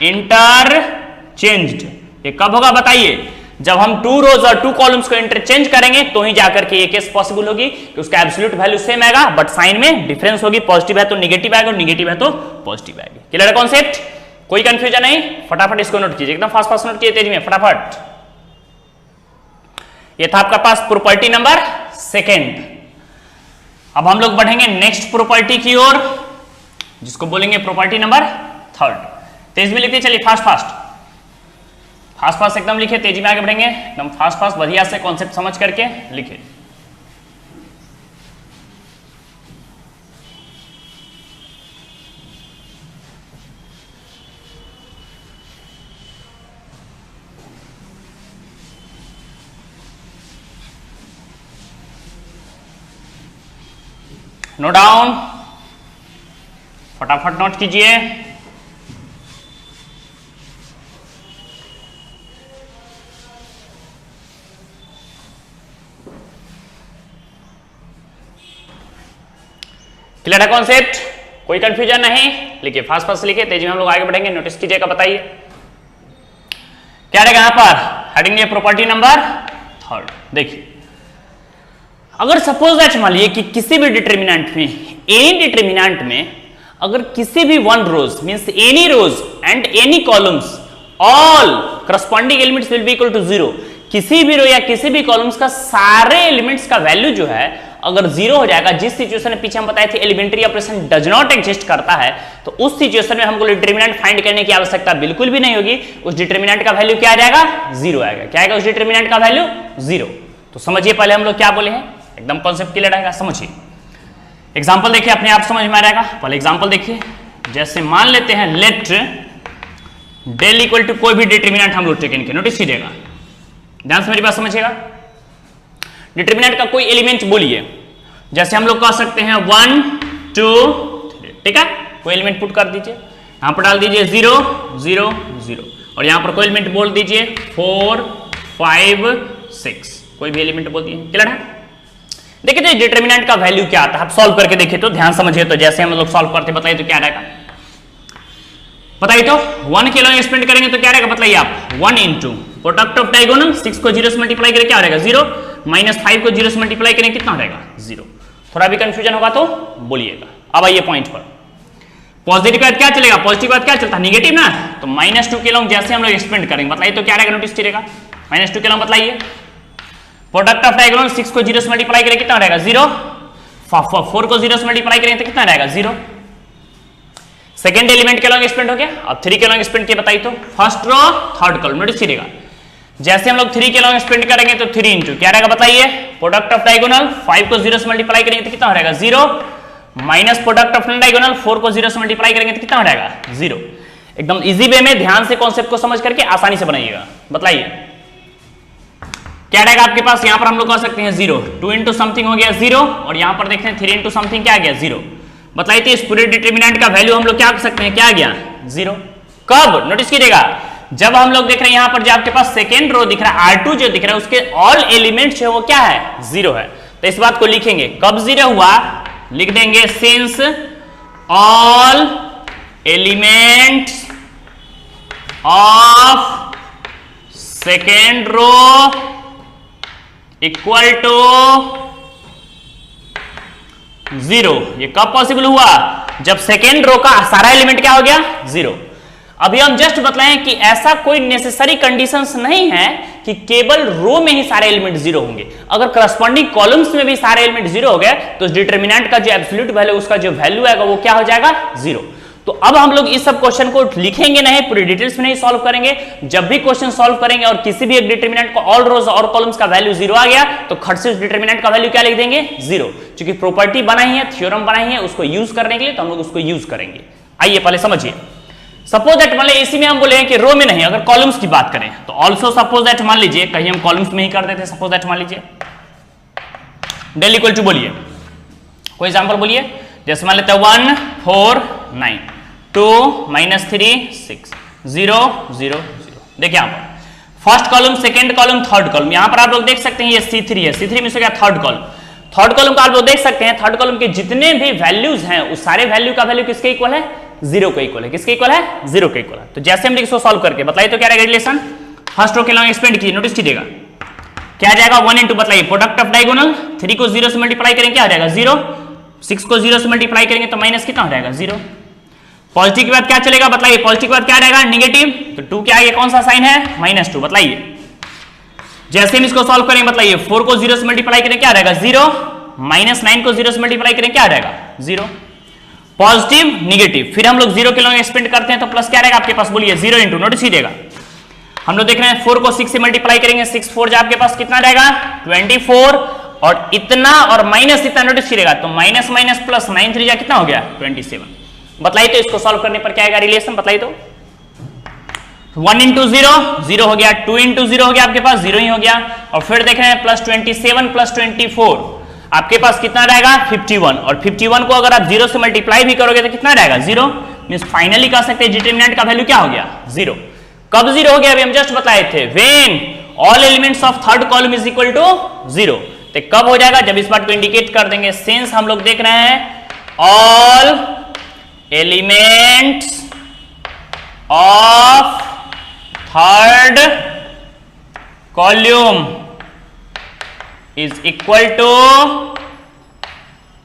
इंटरचेंज्ड। ये कब होगा बताइए, जब हम 2 रोज और 2 कॉलम्स को इंटरचेंज करेंगे तो ही जाकर के ये केस पॉसिबल होगी कि उसका एब्सोल्यूट वैल्यू सेम आएगा बट साइन में डिफरेंस होगी, पॉजिटिव है तो निगेटिव आएगा और निगेटिव है तो पॉजिटिव आएगी। क्लियर है कॉन्सेप्ट, कोई कंफ्यूजन नहीं, फटाफट इसको नोट कीजिए, एकदम फास्ट फास्ट नोट कीजिए तेजी में फटाफट। ये था आपका पास प्रॉपर्टी नंबर 2। अब हम लोग बढ़ेंगे नेक्स्ट प्रॉपर्टी की ओर जिसको बोलेंगे प्रॉपर्टी नंबर 3। तेज में लिखते चलिए, फास्ट फास्ट फास्ट फास्ट एकदम लिखे, तेजी में आगे बढ़ेंगे, एकदम फास्ट फास्ट बढ़िया से कॉन्सेप्ट समझ करके लिखे। नोट डाउन, फटाफट नोट कीजिए। क्लियर है कॉन्सेप्ट, कोई कंफ्यूजन नहीं, लिखिए फास्ट फास्ट लिखिए, तेजी में हम लोग आगे बढ़ेंगे। नोटिस कीजिएगा, बताइए क्या रहेगा यहां पर हेडिंग ये प्रॉपर्टी नंबर 3। देखिए अगर सपोज दैट मान लीजिए कि किसी भी डिटरमिनेंट में, एनी डिटरमिनेंट में अगर किसी भी 1 rows means any rows and any columns all corresponding elements will be equal to 0, किसी भी रो या किसी भी कॉलम्स का सारे एलिमेंट्स का वैल्यू जो है अगर 0 हो जाएगा, जिस सिचुएशन में पीछे हम बताए थे elementary operation does not exist करता है, तो उस सिचुएशन में हमको डिटरमिनेंट फाइंड करने की आवश्यकता बिल्कुल भी नहीं होगी। उस डिटरमिनेंट का वैल्यू क्या आ जाएगा 0 आएगा। क्या आएगा उस डिटरमिनेंट का वैल्यू 0। तो समझिए पहले हम लोग क्या बोले हैं, एकदम कॉन्सेप्ट क्लियर आएगा, समझिए। एग्जाम्पल देखिए, अपने आप समझ में आ जाएगा। पहले एग्जाम्पल देखिए, जैसे मान लेते हैं लेट डेल इक्वल टू कोई भी डिटरमिनेंट हम लोग टेकन के, नोटिस कीजिएगा, ध्यान से मेरी बात समझिएगा। डिटरमिनेंट का कोई एलिमेंट बोलिए, जैसे हम लोग कह सकते हैं 1 2 3, ठीक है, कोई एलिमेंट पुट कर दीजिए, यहां पर डाल दीजिए 0 0 0 और यहां पर कोई एलिमेंट बोल दीजिए 4 5 6, कोई भी एलिमेंट बोल दिए। क्लियर है? देखिए तो डिटरमिनेंट का वैल्यू क्या आता है, आप सॉल्व करके देखिए तो ध्यान समझिए। तो जैसे हम लोग सॉल्व करते बताइए तो क्या रहेगा, बताइए तो 1 के लॉन्ग एक्सपेंड करेंगे तो क्या रहेगा, बताइए आप 1 इंटू प्रोडक्ट ऑफ डायगोनल 6 को 0 से मल्टीप्लाई करें क्या रहेगा 0, -5 को 0 से मल्टीप्लाई करें कितना रहेगा 0। थोड़ा भी कंफ्यूजन होगा तो बोलिएगा। अब आइए पॉइंट पर, पॉजिटिव के बाद क्या चलेगा, पॉजिटिव के बाद क्या चलता है निगेटिव ना, तो -2 के लॉन्ग जैसे हम लोग एक्सपेंड करेंगे बताइए तो क्या रहेगा, नोटिस कीजिएगा -2 के लॉन्ग बताइए। प्रोडक्ट ऑफ डायगोनल 6 को 0 से मल्टीप्लाई करें कितना रहेगा 0, 4 को 0 से मल्टीप्लाई करें तो कितना रहेगा 0, सेकेंड एलिमेंट के लॉन्ग एक्सपेंड हो गया। अब 3 के लॉन्ग एक्सपेंड की बताई तो first row third column, notice कीजिएगा जैसे हम लोग 3 के लॉन्ग एक्सपेंड करेंगे तो 3 इंटू क्या रहेगा बताइए, प्रोडक्ट ऑफ डायगोनल 5 को 0 से मल्टीप्लाई करेंगे तो कितना हो रहेगा 0, minus product of non diagonal 4 को 0 से मल्टीप्लाई करेंगे तो कितना हो रहेगा 0। एकदम इजी वे में ध्यान से कॉन्सेप्ट को समझ करके आसानी से बनाइएगा। बताइए क्या रहेगा आपके पास, यहां पर हम लोग कह सकते हैं 0, 2 इंटू समथिंग हो गया 0 और यहां पर देखते हैं 3 इंटू समथिंग क्या आ गया 0। बताइए तो इस पूरे डिटरमिनेंट का वैल्यू हम लोग क्या कर सकते हैं, क्या आ गया 0। कब, नोटिस कीजिएगा जब हम लोग देख रहे हैं यहां पर जो आपके पास सेकेंड रो दिख रहा है R2 जो दिख रहा है उसके ऑल एलिमेंट्स है वो क्या है 0 है। तो इस बात को लिखेंगे कब 0 हुआ, लिख देंगे since all elements of second row equal to 0। ये कब पॉसिबल हुआ, जब सेकेंड रो का सारा एलिमेंट क्या हो गया 0। अभी हम जस्ट बताएं कि ऐसा कोई नेसेसरी कंडीशंस नहीं है कि केवल रो में ही सारे एलिमेंट 0 होंगे। अगर करस्पॉन्डिंग कॉलम्स में भी सारे एलिमेंट 0 हो गए तो डिटरमिनेंट का जो एब्सोल्यूट वैल्यू उसका जो वैल्यू आएगा वो क्या हो जाएगा 0। तो अब हम लोग इस सब क्वेश्चन को लिखेंगे नहीं, पूरी डिटेल्स में नहीं सॉल्व करेंगे। जब भी क्वेश्चन सॉल्व करेंगे और किसी भी एक डिटरमिनेंट को ऑल रोज और कॉलम्स का वैल्यू 0 आ गया तो खट से उस डिटरमिनेंट का वैल्यू क्या लिख देंगे 0। क्योंकि प्रॉपर्टी बनाई है, थ्योरम बनाई है, उसको यूज करने के लिए तो हम लोग उसको यूज करेंगे। आइए पहले समझिए, सपोज दैट मान लीजिए इसी में हम बोले कि रो में नहीं, अगर कॉलम्स की बात करें तो ऑल्सो सपोज दैट मान लीजिए कहीं हम कॉलम्स में ही कर देते, सपोज दैट मान लीजिए डेल इक्वल टू बोलिए कोई एग्जांपल बोलिए, जैसे मान लेते हैं 1 4 9 2 -3 6 0 0 0। देखिए यहां पर first column, second column, third column, यहां पर आप लोग देख सकते हैं ये C3 है, C3 में से क्या थर्ड कॉलम, थर्ड कॉलम का आप लोग देख सकते हैं थर्ड कॉलम के जितने भी वैल्यूज हैं उस सारे वैल्यू का वैल्यू किसके इक्वल है 0 के इक्वल है। किसके इक्वल है 0 के इक्वल है। तो जैसे हम इसको सॉल्व करके बताइए तो क्या रहेगा रिलेशन, फर्स्ट रो के लॉन्ग एक्सपेंड कीजिए, नोटिस कीजिएगा क्या जाएगा 1 इंटू बताइए प्रोडक्ट ऑफ डायगोनल 3 को 0 से मल्टीप्लाई करेंगे क्या हो जाएगा 0, 6 को 0 से मल्टीप्लाई करेंगे तो माइनस कितना हो जाएगा 0। पॉजिटिव के बाद क्या चलेगा बताइए, पॉजिटिव के बाद क्या रहेगा नेगेटिव, तो 2 के आगे कौन सा साइन है -2। बताइए जैसे हम इसको सॉल्व करेंगे बताइए 4 को 0 से मल्टीप्लाई करेंगे क्या रहेगा 0, -9 को 0 से मल्टीप्लाई करेंगे क्या रहेगा 0। पॉजिटिव नेगेटिव, फिर हम लोग 0 के लॉन्ग एक्सपेंड करते हैं तो प्लस क्या रहेगा आपके पास बोलिए 0 इंटू, नोटिस कीजिएगा हम लोग देख रहे हैं 4 को 6 से मल्टीप्लाई करेंगे 6 4 जो आपके पास कितना रहेगा 24 और इतना और माइनस इतना, नोटिस कीजिएगा तो माइनस माइनस प्लस 9 3 जा कितना हो गया 27। बताइए तो इसको सॉल्व करने पर क्या आएगा रिलेशन, बताइए तो 1 इंटू 0 0 हो गया, 2 इंटू 0 हो गया आपके पास 0 ही हो गया, और फिर देख रहे हैं +27 +24 आपके पास कितना रहेगा 51, और 51 को अगर आप 0 से मल्टीप्लाई भी करोगे तो कितना रहेगा 0। मींस फाइनली कह सकते हैं डिटरमिनेंट का वैल्यू क्या हो गया 0। कब 0 हो गया, अभी हम जस्ट बताए थे when all elements of third column is equal to 0। तो कब हो जाएगा, जब इस बात को इंडिकेट कर देंगे सिंस हम लोग देख रहे हैं all elements of third column is equal to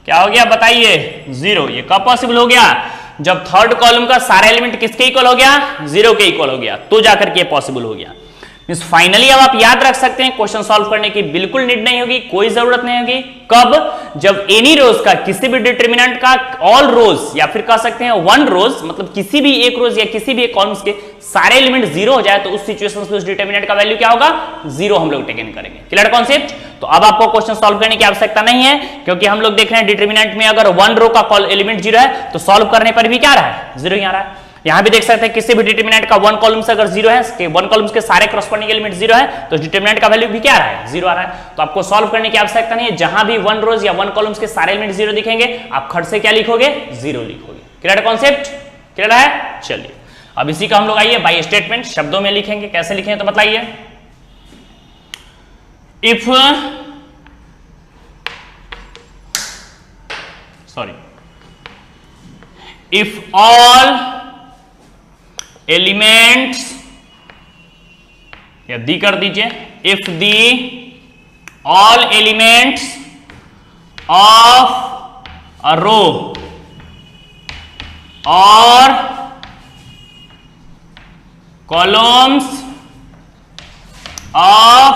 क्या हो गया बताइए 0। ये कब पॉसिबल हो गया, जब थर्ड कॉलम का सारा एलिमेंट किसके इक्वल हो गया 0 के इक्वल हो गया, तो जाकर के पॉसिबल हो गया। मींस फाइनली अब आप याद रख सकते हैं क्वेश्चन सॉल्व करने की बिल्कुल नीड नहीं होगी, कोई जरूरत नहीं होगी। कब, जब एनी रोज का किसी भी डिटरमिनेंट का ऑल रोज या फिर कह सकते हैं वन रोज, मतलब किसी भी एक रोज या किसी भी एक कॉलम्स के सारे एलिमेंट 0 हो जाए तो उस सिचुएशन में उस डिटरमिनेंट का वैल्यू क्या होगा 0 हम लोग टेकन करेंगे। Clear concept. तो अब आपको क्वेश्चन सॉल्व करने की आवश्यकता नहीं है, क्योंकि हम लोग देख रहे हैं डिटरमिनेंट में अगर वन रो का एलिमेंट 0 है तो सॉल्व करने पर भी क्या रहा है 0 ही आ रहा है। यहां भी देख सकते हैं किसी भी डिटरमिनेंट का वन कॉलम से अगर 0 है, वन कॉलम्स के सारे करस्पॉन्डिंग एलिमेंट 0 है तो डिटरमिनेंट का वैल्यू भी क्या आ रहा है 0 आ रहा है। तो आपको सॉल्व करने की आवश्यकता नहीं है, जहां भी वन रोज या वन कॉलम्स के सारे एलिमेंट 0 दिखेंगे आप खट से क्या लिखोगे 0 लिखोगे। क्लियर कॉन्सेप्ट, क्लियर है। चलिए अब इसी का हम लोग आइए बाय स्टेटमेंट शब्दों में लिखेंगे, कैसे लिखेंगे तो बताइए। इफ ऑल एलिमेंट्स, या दी कर दीजिए, if the all elements of a row और columns of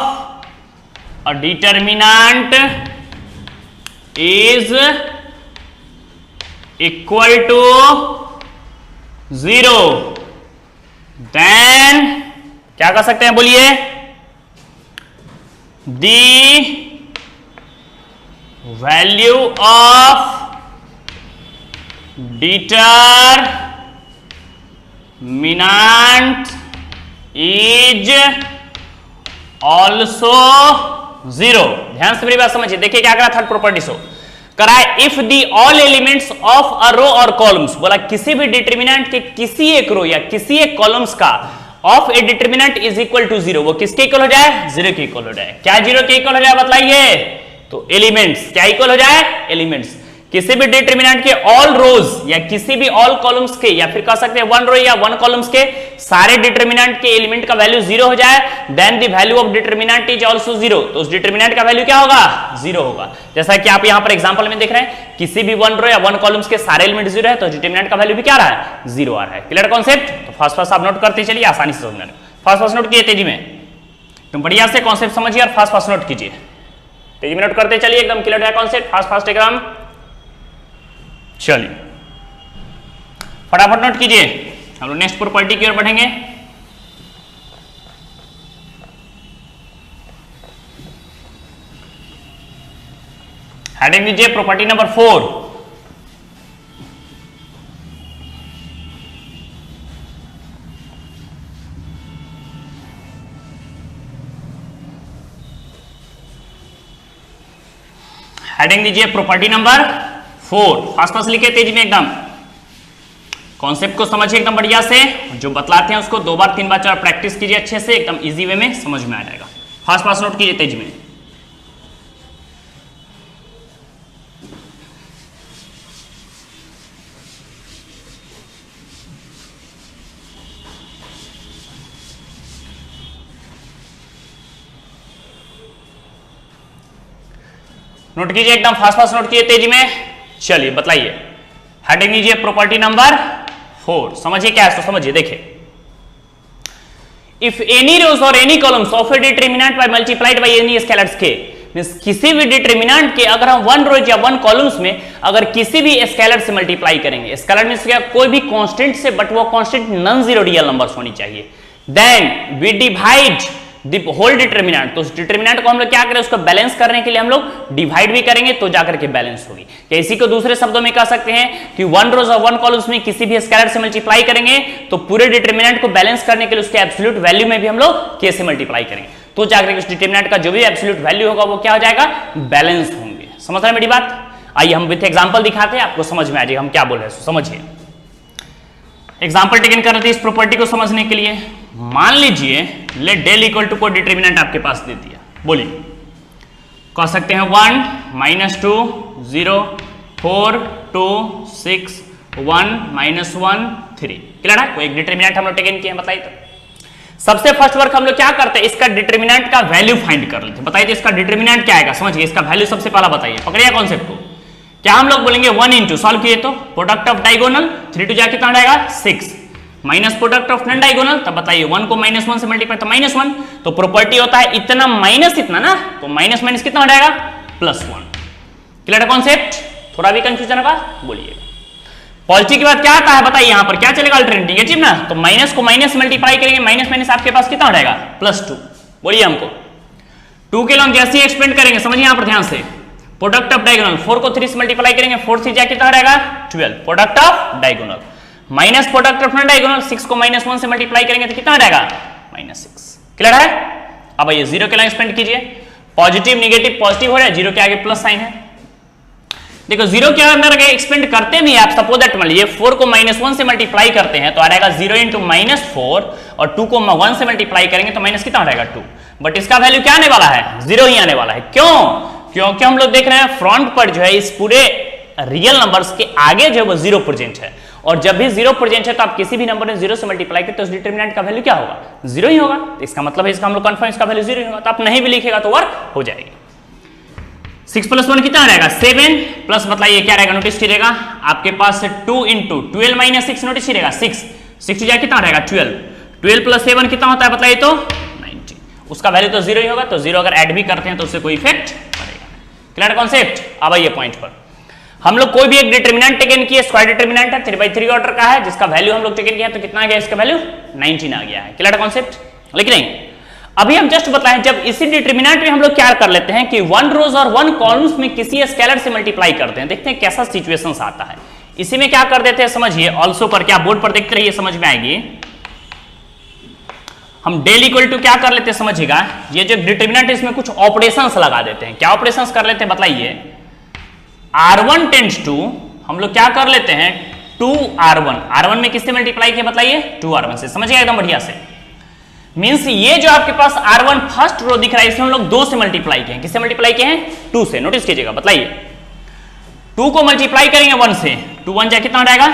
a determinant is equal to 0, then क्या कर सकते हैं बोलिए, the value of determinant is also 0। ध्यान से मेरी बात समझिए। देखिए क्या करा थर्ड प्रॉपर्टी शो करा है, if the all elements of a row और कॉलम्स, बोला किसी भी डिटरमिनेंट के किसी एक रो या किसी एक कॉलम्स का of a determinant is equal to 0, वो किसके इक्वल हो जाए, 0 के इक्वल हो जाए। क्या 0 के इक्वल हो जाए बतलाइए, तो एलिमेंट्स क्या इक्वल हो जाए, एलिमेंट्स किसी भी डिटरमिनेंट के ऑल रोज या किसी भी ऑल कॉलम्स के, या फिर कह सकते हैं वन रो या वन कॉलम्स के सारे डिटरमिनेंट के एलिमेंट का वैल्यू 0 हो जाए, then the value of determinant is also 0, तो उस डिटरमिनेंट का वैल्यू क्या होगा, 0 होगा। जैसा कि आप यहां पर एग्जांपल में देख रहे हैं, किसी भी वन रो या वन कॉलम्स के सारे एलिमेंट 0 है, तो डिटरमिनेंट का वैल्यू भी क्या आ रहा है, 0 आ रहा है। Clear concept? तो फर्स्ट फर्स्ट आप नोट करते चलिए, आसानी से समझना। फर्स्ट नोट कीजिए तेजी में, तुम बढ़िया से कॉन्सेप्ट समझिए और फास्ट नोट कीजिए, तेजी में नोट करते चलिए, एकदम क्लियर है कॉन्सेप्ट, फास्ट एकदम। चलिए फटाफट नोट कीजिए, हम लोग नेक्स्ट प्रॉपर्टी की ओर बढ़ेंगे। हेडिंग दीजिए प्रॉपर्टी नंबर 4। हेडिंग दीजिए प्रॉपर्टी नंबर 4, फास्ट लिखे तेजी में एकदम, कॉन्सेप्ट को समझिए एकदम बढ़िया से, जो बतलाते हैं उसको 2 बार 3 बार 4 प्रैक्टिस कीजिए अच्छे से, एकदम इजी वे में समझ में आ जाएगा। फास्ट नोट कीजिए तेजी में। नोट कीजिए एकदम फास्ट नोट कीजिए तेजी में। चलिए बतलाइए, हेडिंग लीजिए प्रॉपर्टी नंबर 4, समझिए क्या है तो समझिए। देखिए, इफ एनी रोज और any columns of a determinant by multiplied by any scalars k, means किसी भी डिटरमिनेंट के अगर हम वन रोज या वन कॉलम्स में अगर किसी भी स्केलर से मल्टीप्लाई करेंगे, स्केलर मींस क्या, कोई भी कांस्टेंट से, बट वो constant non zero real numbers होनी चाहिए, then we divide the whole determinant, तो उस डिटरमिनेंट को हम लोग क्या करें, उसको बैलेंस करने के लिए हम लोग डिवाइड भी करेंगे तो जाकर के बैलेंस होगी। क्या इसी को दूसरे शब्दों में कह सकते हैं कि वन रोज और वन कॉलम्स में किसी भी स्केलर से मल्टीप्लाई करेंगे तो पूरे डिटरमिनेंट को बैलेंस करने के लिए उसके एब्सोल्यूट वैल्यू में भी हम लोग के से मल्टीप्लाई करेंगे, तो जाकर के उस डिटरमिनेंट का जो भी एब्सोल्यूट वैल्यू होगा वो क्या हो जाएगा, बैलेंस होंगे। समझ रहे हैं मेरी बात? आइए हम विथ एग्जांपल दिखाते हैं, आपको समझ में आ जाएगा हम क्या बोल रहे हैं। समझिए, एग्जांपल टेकन कर रहे थे इस प्रॉपर्टी को समझने के लिए। मान लीजिए लेट डेल इक्वल टू कोई डिटरमिनेंट आपके पास दे दिया, बोलिए कह सकते हैं 1 -2 0 4 2 6 1 -1 3। क्लियर है? कोई एक डिटरमिनेंट हम लोग टेकन किए, बताइए तो। सबसे फर्स्ट वर्क हम लोग क्या करते हैं, इसका डिटरमिनेंट का वैल्यू फाइंड कर लेते हैं। बताइए तो इसका डिटरमिनेंट क्या आएगा, समझिए इसका वैल्यू सबसे पहला बताइए, पकड़िए कॉन्सेप्ट को। क्या हम लोग बोलेंगे 1 इंटू, सॉल्व किए तो प्रोडक्ट ऑफ डायगोनल 3 टू जा कितना रहेगा 6, minus product of non diagonal, तब बताइए 1 को -1 से मल्टीप्लाई तो -1, तो प्रॉपर्टी होता है इतना माइनस इतना ना, तो माइनस माइनस कितना हो जाएगा +1। क्लियर है कॉन्सेप्ट? थोड़ा भी कंफ्यूजन होगा बोलिए। पॉजिटिव के बाद क्या आता है बताइए, यहां पर क्या चलेगा, अल्टरनेटिव नेगेटिव ना, तो माइनस को माइनस मल्टीप्लाई करेंगे, माइनस माइनस आपके पास कितना हो जाएगा +2। बोलिए हमको 2 के लॉन्ग जैसे ही एक्सपेंड करेंगे, समझिए यहां पर ध्यान से, प्रोडक्ट ऑफ डायगोनल 4 को 3 से मल्टीप्लाई करेंगे, 4 से कितना रहेगा 12, product of diagonal, minus product of non diagonal 6 को -1 से मल्टीप्लाई करेंगे तो कितना रहेगा -6। क्लियर है? अब ये 0 के लिए एक्सपेंड कीजिए, पॉजिटिव नेगेटिव पॉजिटिव हो रहा है, 0 के आगे प्लस साइन है। देखो 0 के अंदर एक्सपेंड करते भी आप, सपोज दैट मान लीजिए 4 को -1 से मल्टीप्लाई करते हैं तो आ जाएगा 0 इंटू -4, और 2 को 1 से मल्टीप्लाई करेंगे तो माइनस कितना रहेगा 2, बट इसका वैल्यू क्या आने वाला है 0 ही आने वाला है। क्यों? क्योंकि हम लोग देख रहे हैं फ्रंट पर जो है इस पूरे रियल नंबर्स के आगे जो है वो 0 प्रेजेंट है, और जब भी 0 प्रेजेंट है तो आप किसी भी नंबर में 0 से मल्टीप्लाई करते तो उस डिटरमिनेंट का वैल्यू क्या होगा 0 ही होगा, तो इसका मतलब है इसका हम लोग कंफर्म इसका वैल्यू 0 ही होगा, तो आप नहीं भी लिखेगा तो वर्क हो जाएगी। 6 + 1 कितना रहेगा 7, प्लस बताइए क्या रहेगा, नोटिस कीजिएगा आपके पास 2 इंटू 12 - 6, नोटिस कीजिएगा 6 जाए कितना रहेगा 12, 12 + 7 कितना होता है बताइए तो 90, उसका वैल्यू तो 0 ही होगा, तो 0 अगर ऐड भी करते हैं तो उससे कोई इफेक्ट पड़ेगा। Clear concept? अब आइए पॉइंट पर, हम लोग कोई भी एक डिटरमिनेंट टेकन किए, स्क्वायर डिटरमिनेंट है 3/3 ऑर्डर का है, जिसका वैल्यू हम लोग टेकन किया तो कितना आ गया इसका वैल्यू 19 आ गया है। Clear concept? लेकिन नहीं, अभी हम जस्ट बताएं, जब इसी डिटरमिनेंट में हम लोग क्या कर लेते हैं कि 1 रोज और 1 कॉलम्स में किसी स्केलर से मल्टीप्लाई करते हैं, देखते हैं कैसा सिचुएशंस आता है। इसी में क्या कर देते हैं समझिए, ऑल्सो पर क्या बोर्ड पर देखते रहिए, समझ में आएगी। हम डेल इक्वल टू क्या कर लेते हैं समझिएगा, ये जो डिटरमिनेंट है इसमें कुछ ऑपरेशंस लगा देते हैं। क्या ऑपरेशंस कर लेते हैं बताइए, R1 टेंड्स टू, हम लोग क्या कर लेते हैं 2R1, R1 में किससे मल्टीप्लाई किया बताइए 2R1 से, समझिए एकदम बढ़िया से। मींस ये जो आपके पास R1 फर्स्ट रो दिख रहा है इसमें हम लोग 2 से मल्टीप्लाई किए हैं। किससे मल्टीप्लाई किए हैं 2 से, नोटिस कीजिएगा। बताइए 2 को मल्टीप्लाई करेंगे 1 से, 2 1 जाए कितना रहेगा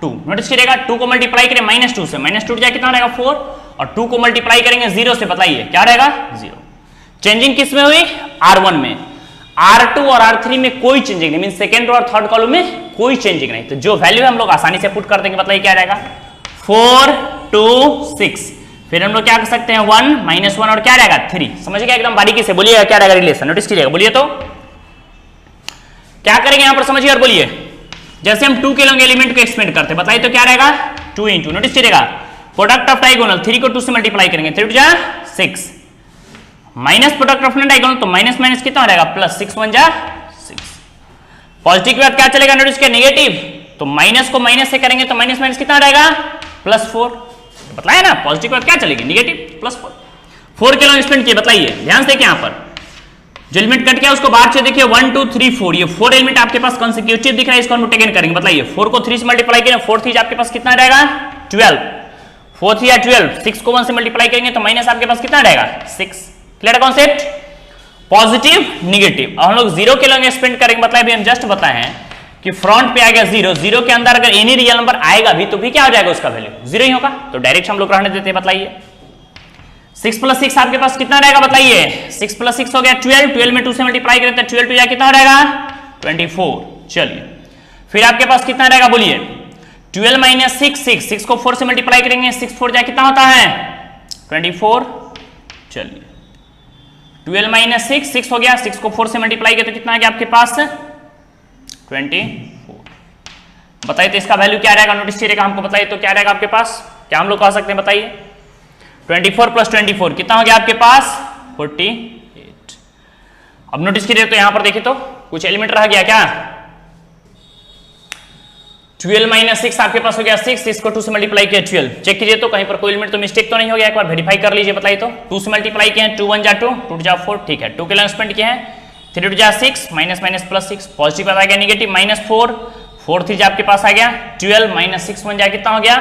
2, नोटिस कीजिएगा। 2 को मल्टीप्लाई करें -2 से, -2 जाए कितना रहेगा 4, और 2 को मल्टीप्लाई करेंगे 0 से, बताइए क्या रहेगा 0। चेंजिंग किस में हुई R1 में, R2 और R3 में कोई चेंजिंग नहीं, मीन सेकेंड और थर्ड कॉलम में कोई चेंजिंग नहीं। तो जो वैल्यू है हम लोग आसानी से पुट कर देंगे, बताइए क्या रहेगा 4 2 6, फिर हम लोग क्या कर सकते हैं 1 -1 और क्या रहेगा 3, समझिएगा एकदम बारीकी से। बोलिएगा क्या रहेगा रिलेशन, नोटिस कीजिएगा, बोलिए तो क्या करेंगे यहां पर समझिए और बोलिए। जैसे हम 2 के लॉन्ग एलिमेंट को एक्सपेंड करते हैं, बताइए तो क्या रहेगा 2 इंटू, नोटिस कीजिएगा प्रोडक्ट ऑफ डायगोनल, 3 को 2 से मल्टीप्लाई करेंगे 3 जा 6, माइनस प्रोडक्ट ऑफ डायगोनल तो माइनस माइनस कितना रहेगा प्लस, 6 1 जा 6। पॉजिटिव के बाद क्या चलेगा नोटिस किया नेगेटिव, तो माइनस को माइनस से करेंगे तो माइनस माइनस कितना रहेगा +4, बताया ना। पॉजिटिव के बाद क्या चलेगी नेगेटिव +4। 4 के लॉन्ग एक्सपेंड किए, बताइए ध्यान से देखिए यहां पर जो एलिमेंट कट किया उसको बाहर से देखिए 1 2 3 4, ये 4 एलिमेंट आपके पास कंसेक्यूटिव दिख रहा है, इसको हम टेकन करेंगे। बताइए 4 को 3 से मल्टीप्लाई करें, 4 3 आपके पास कितना रहेगा 12, 4 3 या 12, 6 को 1 से मल्टीप्लाई करेंगे तो माइनस आपके पास कितना रहेगा 6। Clear concept, positive negative. अब हम लोग 0 के लॉन्ग एक्सपेंड करेंगे, मतलब अभी हम जस्ट बताए हैं कि फ्रंट पे आ गया 0, 0 के अंदर अगर एनी रियल नंबर आएगा भी तो भी क्या हो जाएगा उसका वैल्यू 0 ही होगा, तो डायरेक्ट हम लोग रहने देते हैं। बताइए 6 + 6 आपके पास कितना रहेगा, बताइए 6 + 6 हो गया 12, 12 में 2 से मल्टीप्लाई करें तो 12 2 कितना रहेगा 24। चलिए फिर आपके पास कितना रहेगा बोलिए 12 - 6 6 को 4 से मल्टीप्लाई करेंगे, 6 4 कितना होता है 24। चलिए 12 - 6 6 हो गया, 6 को 4 से मल्टीप्लाई किया तो कितना आ गया आपके पास 24। बताइए तो इसका वैल्यू क्या रहेगा, नोटिस कीजिएगा, हमको बताइए तो क्या रहेगा आपके पास, क्या हम लोग कह सकते हैं बताइए 24 + 24 कितना हो गया आपके पास 48। अब नोटिस कीजिए तो यहां पर देखिए तो कुछ एलिमेंट रह गया क्या, 12 - 6 आपके पास हो गया 6 को 2 से मल्टीप्लाई किया 12, चेक कीजिए तो कहीं पर कोई एलिमेंट तो मिस्टेक तो नहीं हो गया, एक बार वेरीफाई कर लीजिए। बताइए तो 2 से मल्टीप्लाई किए हैं, 2 1 जा 2 2 जा 4, ठीक है 2 के लॉन्ग एक्सपेंड किए हैं, 3 2 जा 6 माइनस माइनस +6, पॉजिटिव आ गया नेगेटिव -4, 4 3 आपके पास आ गया 12 - 6 1 जा कितना हो गया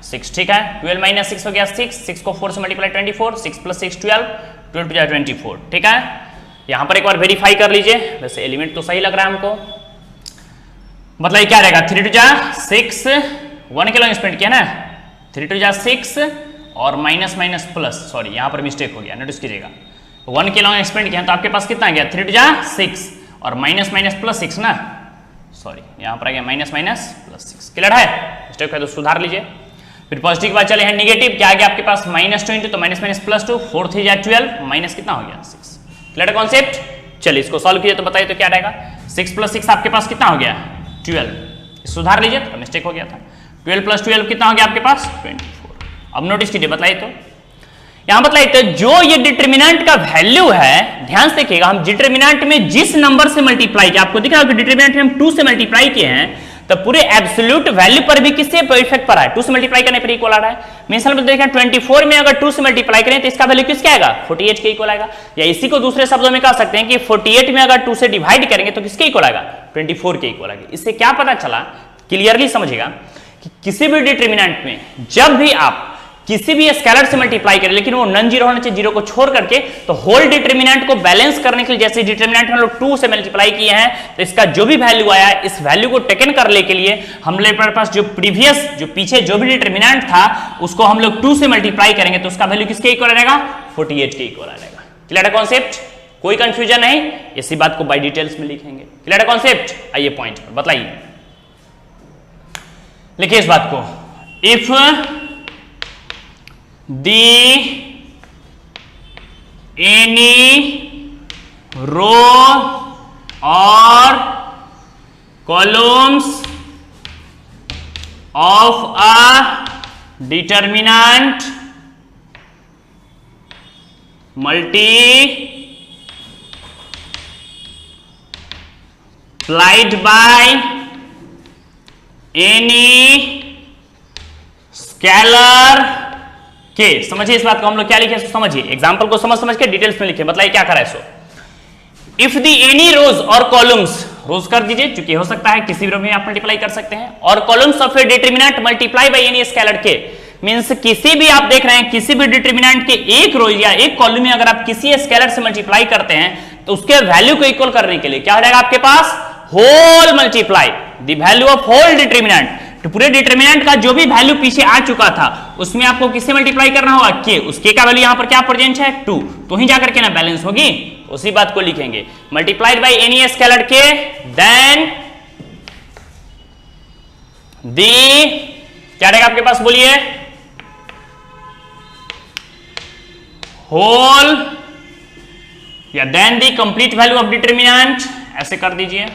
6, ठीक है 12 - 6 हो गया 6, 6 को 4 से मल्टीप्लाई 24, 6 + 6 12, 12 2 जा 24, ठीक है। यहां पर एक बार वेरीफाई कर लीजिए, वैसे एलिमेंट तो सही लग रहा है हमको। मतलब क्या रहेगा 3 2 जा 6, 1 के लॉन्ग एक्सपेंड किया ना, 3 2 जा 6 और माइनस माइनस प्लस, सॉरी यहां पर मिस्टेक हो गया, नोटिस कीजिएगा 1 के लॉन्ग एक्सपेंड किया तो आपके पास कितना आ गया 3 2 जा 6 और माइनस माइनस +6 ना, सॉरी यहां पर आ गया माइनस माइनस +6। क्लियर है, मिस्टेक है तो सुधार लीजिए। फिर पॉजिटिव के बाद चले हैं नेगेटिव, क्या आ गया आपके पास -2 तो माइनस माइनस +2, 4 3 जा 12 माइनस कितना हो गया 6। क्लियर कॉन्सेप्ट, चलिए इसको सॉल्व कीजिए तो बताइए तो क्या रहेगा 6 + 6 आपके पास कितना हो गया 12, सुधार लीजिए तो मिस्टेक हो गया था, 12 + 12 कितना हो गया आपके पास 24। अब नोटिस कीजिए, बताइए तो यहां बताइए तो जो ये डिटरमिनेंट का वैल्यू है, ध्यान से देखिएगा, हम डिटरमिनेंट में जिस नंबर से मल्टीप्लाई किया, आपको दिख रहा है कि डिटरमिनेंट में हम 2 से मल्टीप्लाई किए हैं, तो पूरे एब्सोल्यूट वैल्यू पर भी किससे इफेक्ट पड़ रहा है 2 से मल्टीप्लाई करने पर इक्वल आ रहा है। मिसाल में देखें 24 में अगर 2 से मल्टीप्लाई करें तो इसका वैल्यू किसका आएगा 48 के इक्वल आएगा, या इसी को दूसरे शब्दों में कह सकते हैं कि 48 में अगर 2 से डिवाइड करेंगे तो किसके इक्वल आएगा 24 के इक्वल आएगा। इससे क्या पता चला, क्लियरली समझिएगा कि किसी भी डिटरमिनेंट में जब भी आप किसी भी स्केलर से मल्टीप्लाई करें लेकिन वो नॉन जीरो होना चाहिए, जीरो को छोड़ करके, तो होल डिटरमिनेंट को बैलेंस करने के लिए जैसे डिटरमिनेंट हम लोग 2 से मल्टीप्लाई किए हैं तो इसका जो भी वैल्यू आया इस वैल्यू को टेकन करने के लिए हम लोग पास जो प्रीवियस जो पीछे जो भी डिटरमिनेंट था उसको हम लोग 2 से मल्टीप्लाई करेंगे तो उसका वैल्यू किसके इक्वल रहेगा 48 के इक्वल रहेगा। क्लियर कॉन्सेप्ट, कोई कंफ्यूजन नहीं, इसी बात को बाय डिटेल्स में लिखेंगे। क्लियर कॉन्सेप्ट, आइए पॉइंट पर बताइए, लिखिए इस बात को, if any row or columns of a determinant multiplied by any scalar के। समझिए इस बात को, हम लोग क्या लिखे समझिए, एग्जांपल को समझ के डिटेल्स में लिखे, बताइए क्या करा है so. If the any rows और कॉलम्स, रोज कर दीजिए क्योंकि हो सकता है किसी भी रो में आप मल्टीप्लाई कर सकते हैं, और columns of a determinant multiply by any scalar के, मींस किसी भी आप देख रहे हैं किसी भी डिटरमिनेंट के एक रो या एक कॉलम में अगर आप किसी स्केलर से मल्टीप्लाई करते हैं तो उसके वैल्यू को इक्वल करने के लिए क्या हो जाएगा आपके पास, whole multiply the value of whole determinant. तो पूरे डिटरमिनेंट का जो भी वैल्यू पीछे आ चुका था उसमें आपको किससे मल्टीप्लाई करना होगा, के। उसके का वैल्यू यहां पर क्या प्रेजेंट है, 2, तो ही जाकर के ना बैलेंस होगी। उसी बात को लिखेंगे, multiplied by any scalar k, then the क्या रहेगा आपके पास, बोलिए, होल या then the complete value of determinant, ऐसे कर दीजिए,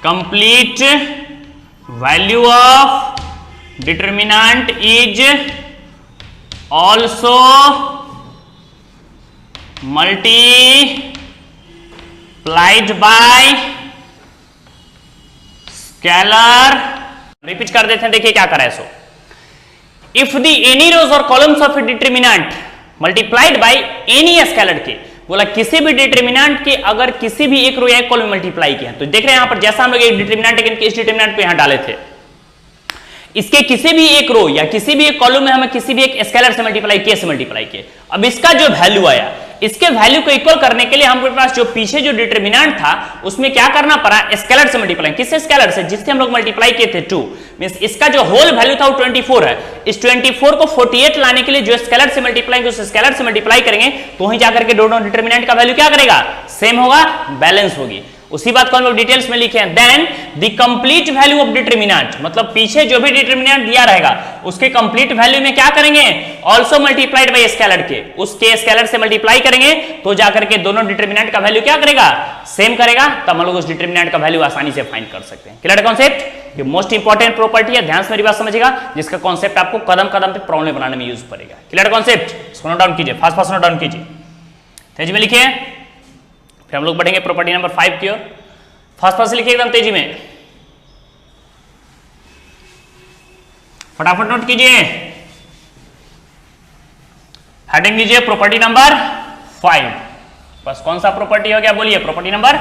complete value of determinant is also multiplied by scalar. Repeat कर देते हैं, देखिए क्या करा है so. If the any rows और columns of a determinant multiplied by any scalar k, बोला किसी भी डिटरमिनेंट के अगर किसी भी एक रो या एक कॉलम मल्टीप्लाई किया, तो देख रहे हैं यहां पर जैसा हम लोग एक डिटरमिनेंट इस डिटरमिनेंट को यहां डाले थे, इसके किसी भी एक रो या किसी भी एक कॉलम में हमें किसी भी एक स्केलर से मल्टीप्लाई किए। अब इसका जो वैल्यू आया, इसके वैल्यू को इक्वल करने के लिए हमारे पास जो पीछे जो डिटरमिनेंट था उसमें क्या करना पड़ा, स्केलर से मल्टीप्लाई। किस स्केलर से, जिससे हम लोग मल्टीप्लाई किए थे 2, मींस इसका जो होल वैल्यू था वो 24 है। इस 24 को 48 लाने के लिए जो स्केलर से मल्टीप्लाई उस स्केलर से मल्टीप्लाई करेंगे तो वहीं जाकर के दोनों डिटरमिनेंट का वैल्यू क्या करेगा, सेम होगा, बैलेंस होगी। उसी बात को हम लोग डिटेल्स में लिखे हैं, then the complete value of determinant, मतलब पीछे जो भी डिटरमिनेंट दिया रहेगा उसके कंप्लीट वैल्यू में क्या करेंगे, ऑल्सो मल्टीप्लाइड बाय स्केलर के, उसके स्केलर से मल्टीप्लाई करेंगे तो जाकर के दोनों डिटरमिनेंट का वैल्यू क्या करेगा, सेम करेगा, तब हम लोग उस डिटरमिनेंट का वैल्यू आसानी से फाइंड कर सकते हैं। क्लियर कॉन्सेप्ट, ये मोस्ट इंपॉर्टेंट प्रॉपर्टी है, ध्यान से मेरी बात समझिएगा, जिसका कॉन्सेप्ट आपको कदम कदम पे प्रॉब्लम बनाने में यूज पड़ेगा। क्लियर कॉन्सेप्ट, इसको नोट डाउन कीजिए, फास्ट नोट डाउन कीजिए, तेजी में लिखिए, फिर हम लोग बढ़ेंगे प्रॉपर्टी नंबर 5 की ओर। फास्ट से लिखिए एकदम तेजी में, फटाफट नोट कीजिए, हेडिंग लीजिए प्रॉपर्टी नंबर 5। बस कौन सा प्रॉपर्टी हो गया, बोलिए, प्रॉपर्टी नंबर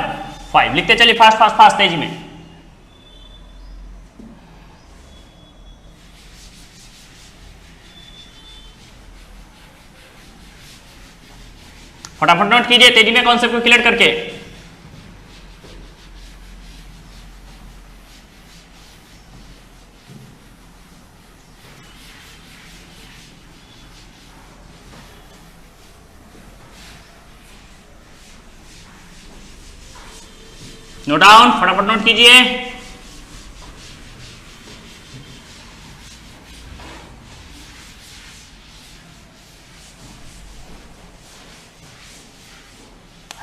5। लिखते चलिए फास्ट तेजी में। फटाफट नोट कीजिए तेजी में कॉन्सेप्ट को क्लियर करके। नोट डाउन, फटाफट नोट कीजिए।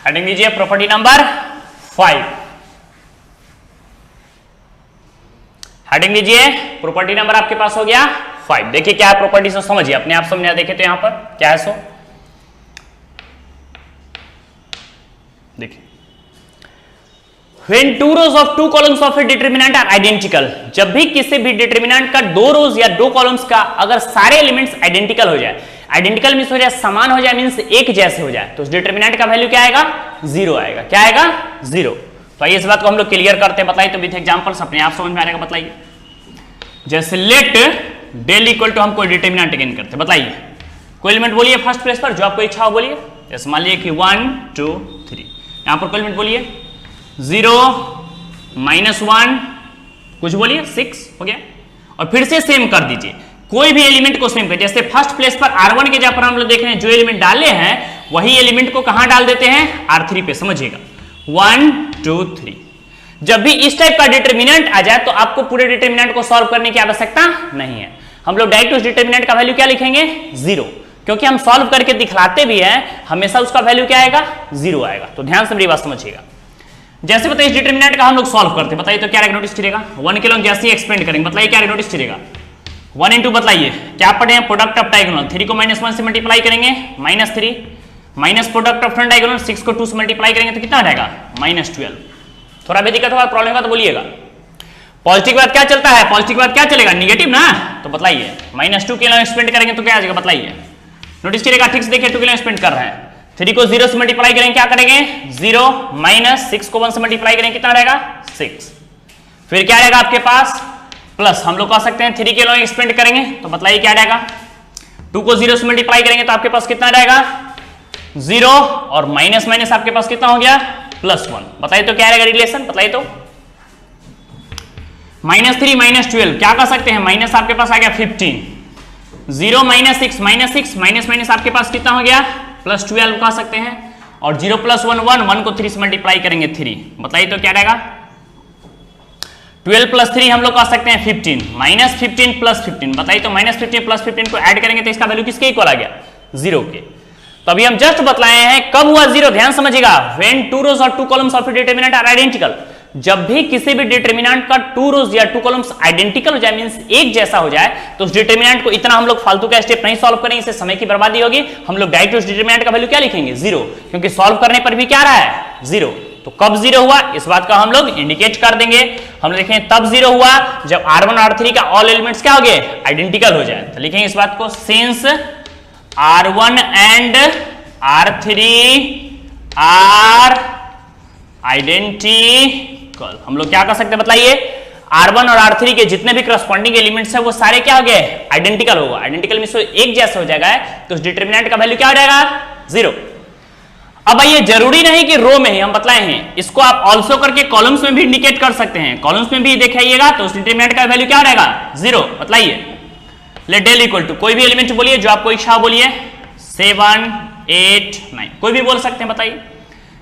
हेडिंग लीजिए प्रॉपर्टी नंबर 5। हेडिंग लीजिए, प्रॉपर्टी नंबर आपके पास हो गया 5। देखिए क्या है प्रॉपर्टी, से समझिए, अपने आप समझना। देखे तो यहां पर क्या है सो, देखिए, When two rows of two columns of a determinant are identical, जब भी किसी भी डिटरमिनेंट का 2 रोज या 2 कॉलम्स का अगर सारे एलिमेंट्स आइडेंटिकल हो जाए, आइडेंटिकल मींस हो जाए समान हो जाए, मींस एक जैसे हो जाए, तो उस डिटरमिनेंट का वैल्यू क्या आएगा, 0 आएगा। क्या आएगा, 0। तो आइए इस बात को हम लोग क्लियर करते हैं, बताइए तो विथ एग्जांपल्स अपने आप समझ में आएगा। बताइए, जैसे लेट डेल इक्वल टू हम कोई डिटरमिनेंट गेन करते हैं, बताइए कोई एलिमेंट बोलिए फर्स्ट प्लेस पर, जो आपको इच्छा हो बोलिए। जैसे मान लीजिए कि 1 2 3, यहां पर कोई एलिमेंट बोलिए, 0 -1 कुछ बोलिए, 6 हो गया। और फिर से सेम कर दीजिए, कोई भी एलिमेंट को सेम कर, जैसे फर्स्ट प्लेस पर R1 के जगह पर हम लोग देख रहे हैं जो एलिमेंट डाले हैं वही एलिमेंट को कहां डाल देते हैं, R3 पे। समझिएगा, 1 2 3। जब भी इस टाइप का डिटरमिनेंट आ जाए तो आपको पूरे डिटरमिनेंट को सॉल्व करने की आवश्यकता नहीं है, हम लोग डायरेक्ट उस डिटरमिनेंट का वैल्यू क्या लिखेंगे, 0, क्योंकि हम सॉल्व करके दिखलाते भी हैं, हमेशा उसका वैल्यू क्या आएगा, 0 आएगा। तो ध्यान से मेरी बात समझिएगा। जैसे बताइए इस डिटरमिनेंट का हम लोग सॉल्व करते हैं, बताइए तो क्या नोटिस करिएगा, 1 के लॉन्ग जैसे ही एक्सपेंड करेंगे, बताइए क्या नोटिस करिएगा, 1 इंटू बताइए क्या पढ़े हैं, प्रोडक्ट ऑफ डायगोनल, 3 को -1 से मल्टीप्लाई करेंगे -3 minus product of front diagonal, 6 को 2 से मल्टीप्लाई करेंगे तो कितना आ जाएगा -12। थोड़ा भी दिक्कत होगा प्रॉब्लम होगा तो बोलिएगा। पॉजिटिव के बाद क्या चलता है, पॉजिटिव के बाद क्या चलेगा, निगेटिव ना, तो बताइए -2 के लिए एक्सपेंड करेंगे तो क्या आ जाएगा, बताइए नोटिस करिएगा, ठीक से देखिए 2 के लिए एक्सपेंड कर रहे हैं, 3 को 0 से मल्टीप्लाई करेंगे क्या करेंगे 0 माइनस 6 को 1 से मल्टीप्लाई करेंगे कितना रहेगा 6, फिर क्या रहेगा आपके पास प्लस, हम लोग कह सकते हैं 3 के लिए एक्सपेंड करेंगे तो बताइए क्या रहेगा, 2 को 0 से मल्टीप्लाई करेंगे तो आपके पास कितना रहेगा 0 और माइनस माइनस आपके पास कितना हो गया +1, बताइए तो क्या रहेगा रिलेशन, बताइए तो -3 -12 क्या कर सकते हैं, माइनस आपके पास आ गया 15, 0 -6 माइनस माइनस आपके पास कितना हो गया +12 कह सकते हैं, और 0 + 1 1 को 3 से मल्टीप्लाई करेंगे 3, बताइए तो क्या रहेगा 12 + 3 हम लोग कह सकते हैं 15, -15 + 15, बताइए तो -15 + 15 को ऐड करेंगे तो इसका वैल्यू किसके इक्वल आ गया 0 के। तो अभी हम जस्ट बतलाए हैं कब हुआ 0, ध्यान समझिएगा, व्हेन 2 rows और 2 columns of determinant are identical, जब भी किसी भी डिटरमिनेंट का 2 rows या 2 columns आइडेंटिकल हो जाए, मींस एक जैसा हो जाए, तो उस डिटरमिनेंट को इतना हम लोग फालतू का स्टेप नहीं सॉल्व करेंगे, इससे समय की बर्बादी होगी, हम लोग डायरेक्ट उस डिटरमिनेंट का वैल्यू क्या लिखेंगे 0, क्योंकि सॉल्व करने पर भी क्या रहा है 0। तो कब 0 हुआ इस बात का हम लोग इंडिकेट कर देंगे, हम देखें तब 0 हुआ जब R1 और R3 का ऑल एलिमेंट्स क्या हो गए आइडेंटिकल हो जाए, तो लिखेंगे इस बात को since R1 and R3 are identical, हम लोग क्या कर सकते हैं बताइए, R1 और R3 के जितने भी करस्पॉन्डिंग एलिमेंट्स है वो सारे क्या हो गए आइडेंटिकल होगा, आइडेंटिकल मींस एक जैसा हो जाएगा, तो उस डिटरमिनेंट का वैल्यू क्या हो जाएगा 0। अब ये जरूरी नहीं कि रो में ही हम बतलाए हैं, इसको आप ऑल्सो करके कॉलम्स में भी इंडिकेट कर सकते हैं, कॉलम्स में भी दिखाइएगा तो उस डिटरमिनेंट का वैल्यू क्या रहेगा 0, बताइए लेट डेल इक्वल टू कोई भी एलिमेंट बोलिए जो आपको इच्छा बोलिए 7 8 9 कोई भी बोल सकते हैं, बताइए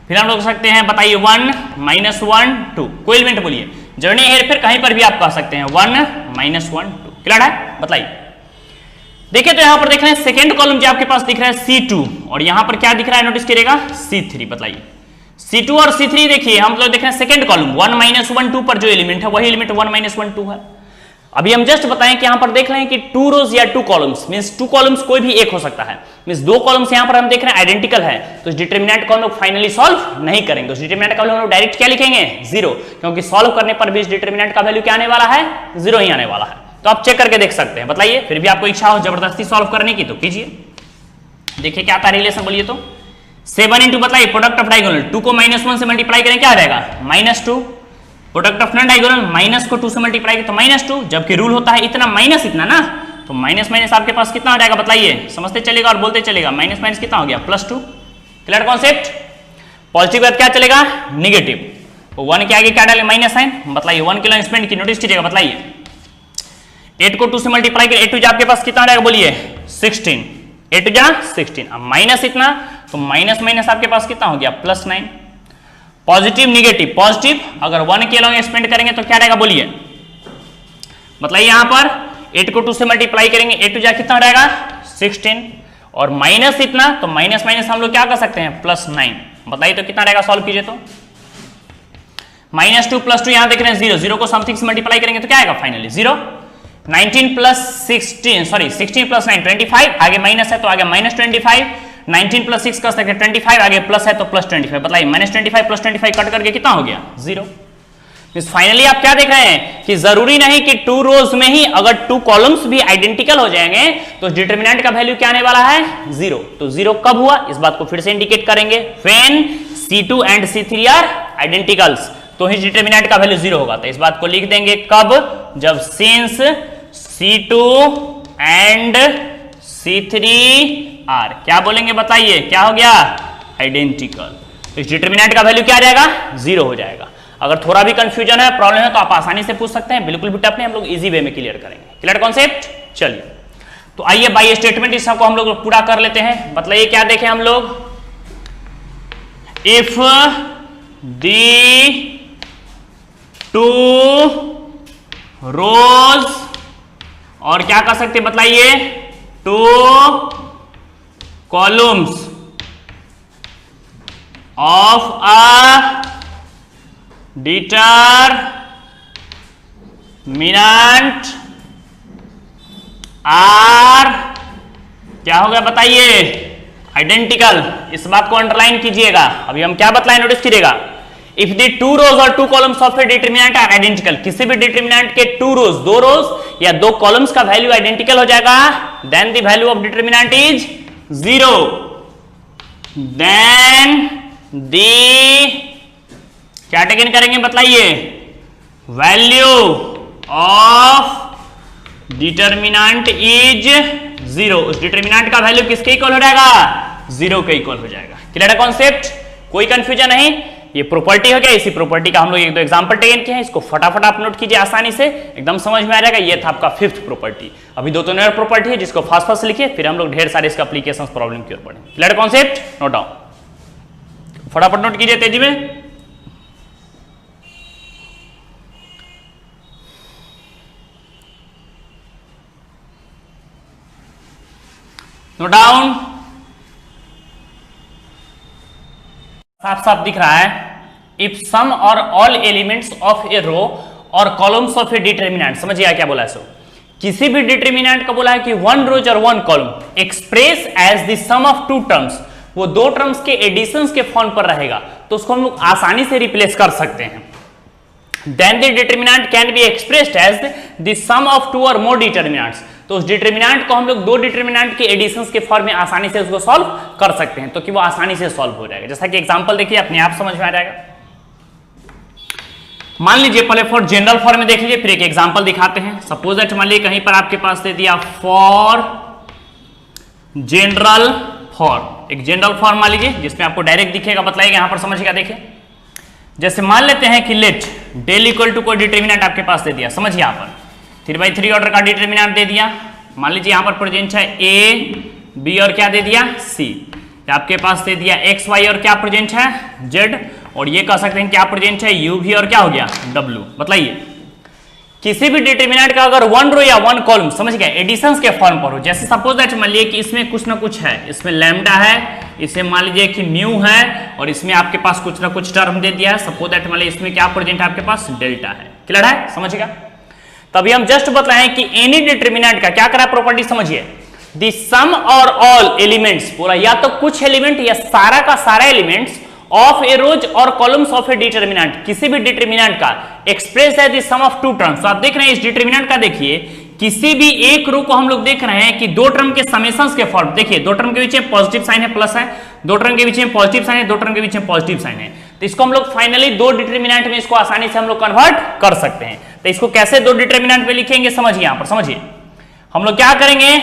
फिर हम लोग सकते हैं बताइए 1 -1 2 कोई एलिमेंट बोलिए, जर्नी हेर फिर कहीं पर भी आप कह सकते हैं 1 -1 2, क्लियर है, बताइए। देखिए तो यहां पर देख रहे हैं सेकंड कॉलम जो आपके पास दिख रहा है C2 और यहां पर क्या दिख रहा है नोटिस करिएगा C3, बताइए C2 और C3 देखिए हम लोग देख रहे हैं सेकंड कॉलम 1 -1 2 पर जो एलिमेंट है वही एलिमेंट 1 -1 2 है। अभी हम जस्ट बताएं कि यहां पर देख रहे हैं कि 2 rows या 2 columns मींस 2 columns कोई भी एक हो सकता है, मींस 2 columns यहां पर हम देख रहे हैं आइडेंटिकल है, तो इस डिटरमिनेंट को हम लोग फाइनली सॉल्व नहीं करेंगे, उस डिटरमिनेंट का वैल्यू हम लोग डायरेक्ट क्या लिखेंगे 0, क्योंकि सॉल्व करने पर भी इस डिटरमिनेंट का वैल्यू क्या आने वाला है 0 ही आने वाला है। तो आप चेक करके देख सकते हैं, बताइए फिर भी आपको इच्छा हो जबरदस्ती सॉल्व करने की तो कीजिए। देखिए क्या आता है रिलेशन, बोलिए तो 7 इंटू बताइए प्रोडक्ट ऑफ डायगोनल, 2 को -1 से मल्टीप्लाई करें क्या आ जाएगा -2, product of non diagonal minus को 2 से मल्टीप्लाई करें तो -2, जबकि रूल होता है इतना माइनस इतना ना, तो माइनस माइनस आपके पास कितना हो जाएगा बताइए, समझते चलेगा और बोलते चलेगा, माइनस माइनस कितना हो गया +2, क्लियर कॉन्सेप्ट। पॉजिटिव के बाद क्या चलेगा निगेटिव, तो 1 के आगे क्या डाले माइनस साइन, बताइए 1 किलो स्पेंड की नोटिस कीजिएगा, बताइए 8 को 2 से मल्टीप्लाई करें 8 आपके पास कितना रहेगा बोलिए 16, 8 जा 16, अब माइनस इतना तो माइनस माइनस आपके पास कितना हो गया +9, पॉजिटिव निगेटिव पॉजिटिव अगर 1 के लॉन्ग स्पेंड करेंगे तो क्या रहेगा बोलिए, मतलब यहां पर 8 को 2 से मल्टीप्लाई करेंगे 8 जा कितना रहेगा 16 और माइनस इतना तो माइनस माइनस हम लोग क्या कर सकते हैं +9, बताइए तो कितना रहेगा, सॉल्व कीजिए तो -2 +2 यहां देख रहे हैं 0 0 को समथिंग से मल्टीप्लाई करेंगे तो क्या आएगा फाइनली 0, 19 + 16 सॉरी 16 + 9 25, आगे माइनस है तो आगे -25, 19 + 6 कर सकते हैं 25, आगे प्लस है तो +25, बताइए -25 + 25 कट करके कितना हो गया 0। फाइनली आप क्या देख रहे हैं कि जरूरी नहीं कि 2 rows में ही अगर 2 columns भी आइडेंटिकल हो जाएंगे तो डिटरमिनेंट का वैल्यू क्या आने वाला है 0। तो 0 कब हुआ इस बात को फिर से इंडिकेट करेंगे, when C2 and C3 are identicals, तो ही डिटरमिनेंट का वैल्यू 0 होगा। तो इस बात को लिख देंगे कब, जब since C2 and C3 are क्या बोलेंगे बताइए क्या हो गया आइडेंटिकल, तो इस डिटरमिनेंट का वैल्यू क्या आ जाएगा 0 हो जाएगा। अगर थोड़ा भी कंफ्यूजन है प्रॉब्लम है तो आप आसानी से पूछ सकते हैं, बिल्कुल भी टफ नहीं, हम लोग इजी वे में क्लियर करेंगे, क्लियर कॉन्सेप्ट। चलिए तो आइए बाय स्टेटमेंट इस सबको हम लोग पूरा कर लेते हैं। बताइए क्या देखें हम लोग, इफ दी 2 rows और क्या कर सकते बताइए 2 columns of a determinant are क्या होगा बताइए, आइडेंटिकल। इस बात को अंडरलाइन कीजिएगा। अभी हम क्या बतलाएं, नोटिस कीजिएगा। इफ द टू रोज और two columns of a determinant are identical, किसी भी डिटरमिनेंट के टू रोज, दो रोज या दो कॉलम्स का वैल्यू आइडेंटिकल हो जाएगा, then the value of determinant is 0, then the क्या टेकन करेंगे बताइए, वैल्यू ऑफ डिटरमिनेंट इज 0। उस डिटरमिनेंट का वैल्यू किसके इक्वल हो जाएगा, 0 के इक्वल हो जाएगा। क्लियर है कॉन्सेप्ट, कोई कंफ्यूजन नहीं। ये प्रॉपर्टी हो गया, इसी प्रॉपर्टी का हम लोग एक दो एग्जांपल टेकन किए हैं, इसको फटाफट आप नोट कीजिए, आसानी से एकदम समझ में आ जाएगा। ये था आपका फिफ्थ प्रॉपर्टी। अभी दो और प्रॉपर्टी है जिसको फास्ट फास्ट लिखिए, फिर हम लोग ढेर सारे इसका एप्लीकेशन प्रॉब्लम की ओर बढ़ेंगे। क्लियर कॉन्सेप्ट, नोट डाउन, फटाफट नोट कीजिए तेजी में। नोट डाउन, साफ साफ दिख रहा है। इफ सम और ऑल एलिमेंट्स ऑफ ए रो और कॉलम्स ऑफ ए डिटरमिनेंट, समझिए क्या बोला है सो, किसी भी डिटरमिनेंट का बोला है कि वन रोज और one column express as the sum of two terms, वो दो टर्म्स के एडिशंस के फॉर्म पर रहेगा, तो उसको हम लोग आसानी से रिप्लेस कर सकते हैं। Then the determinant can be expressed as the sum of two और मोर डिटरमिनेंट्स, तो उस डिटरमिनेंट को हम लोग दो डिटरमिनेंट के एडिशंस के फॉर्म में आसानी से उसको सॉल्व कर सकते हैं, तो कि वो आसानी से सॉल्व हो जाएगा। जैसा कि एग्जांपल देखिए, अपने आप समझ में आ जाएगा। मान लीजिए पहले फॉर जनरल फॉर्म में देख लीजिए, फिर एक एग्जांपल दिखाते हैं। सपोज दैट मान लीजिए कहीं पर आपके पास दे दिया फॉर जनरल फॉर्म, एक जनरल फॉर्म मान लीजिए जिसमें आपको डायरेक्ट दिखेगा, बताइएगा यहां पर समझिएगा। देखिए जैसे मान लेते हैं कि लेट डेल इक्वल टू कोई डिटरमिनेंट आपके पास दे दिया, समझिए यहां पर 3/3 ऑर्डर का डिटरमिनेंट दे दिया। मान लीजिए यहां पर प्रेजेंट है ए बी और क्या दे दिया सी, आपके पास दे दिया एक्स वाई और क्या प्रेजेंट है जेड, और ये कह सकते हैं क्या प्रेजेंट है यू भी और क्या हो गया डब्ल्यू। बताइए किसी भी डिटरमिनेंट का अगर वन रो या वन कॉलम, समझ गए, एडिशंस के फॉर्म पर हो, जैसे सपोज दैट मान लीजिए कि इसमें कुछ ना कुछ है, इसमें लैम्डा है, इसमें मान लीजिए कि म्यू है, और इसमें आपके पास कुछ ना कुछ टर्म दे दिया है। सपोज दैट मान लीजिए इसमें क्या प्रेजेंट है आपके पास डेल्टा है। क्लियर है, समझिएगा। तभी हम जस्ट बताएं कि एनी डिटरमिनेंट का क्या करा प्रॉपर्टी, समझिए, द सम और ऑल एलिमेंट्स, पूरा या तो कुछ एलिमेंट या सारा का सारा एलिमेंट्स ऑफ ए रोज और कॉलम्स ऑफ ए डिटरमिनेंट, किसी भी डिटरमिनेंट का एक्सप्रेस है the sum of two terms. तो आप देख रहे हैं इस डिटरमिनेंट का, देखिए किसी भी एक रो को हम लोग देख रहे हैं कि दो टर्म के समेशंस के फॉर्म, देखिए दो टर्म के बीच में पॉजिटिव साइन है, प्लस है, दो टर्म के बीच में पॉजिटिव साइन है, दो टर्म के बीच में पॉजिटिव साइन है, तो इसको हम लोग फाइनली दो डिटरमिनेंट में इसको आसानी से हम लोग कन्वर्ट कर सकते हैं। तो इसको कैसे दो डिटरमिनेंट में लिखेंगे, समझिए यहां पर, समझिए हम लोग क्या करेंगे,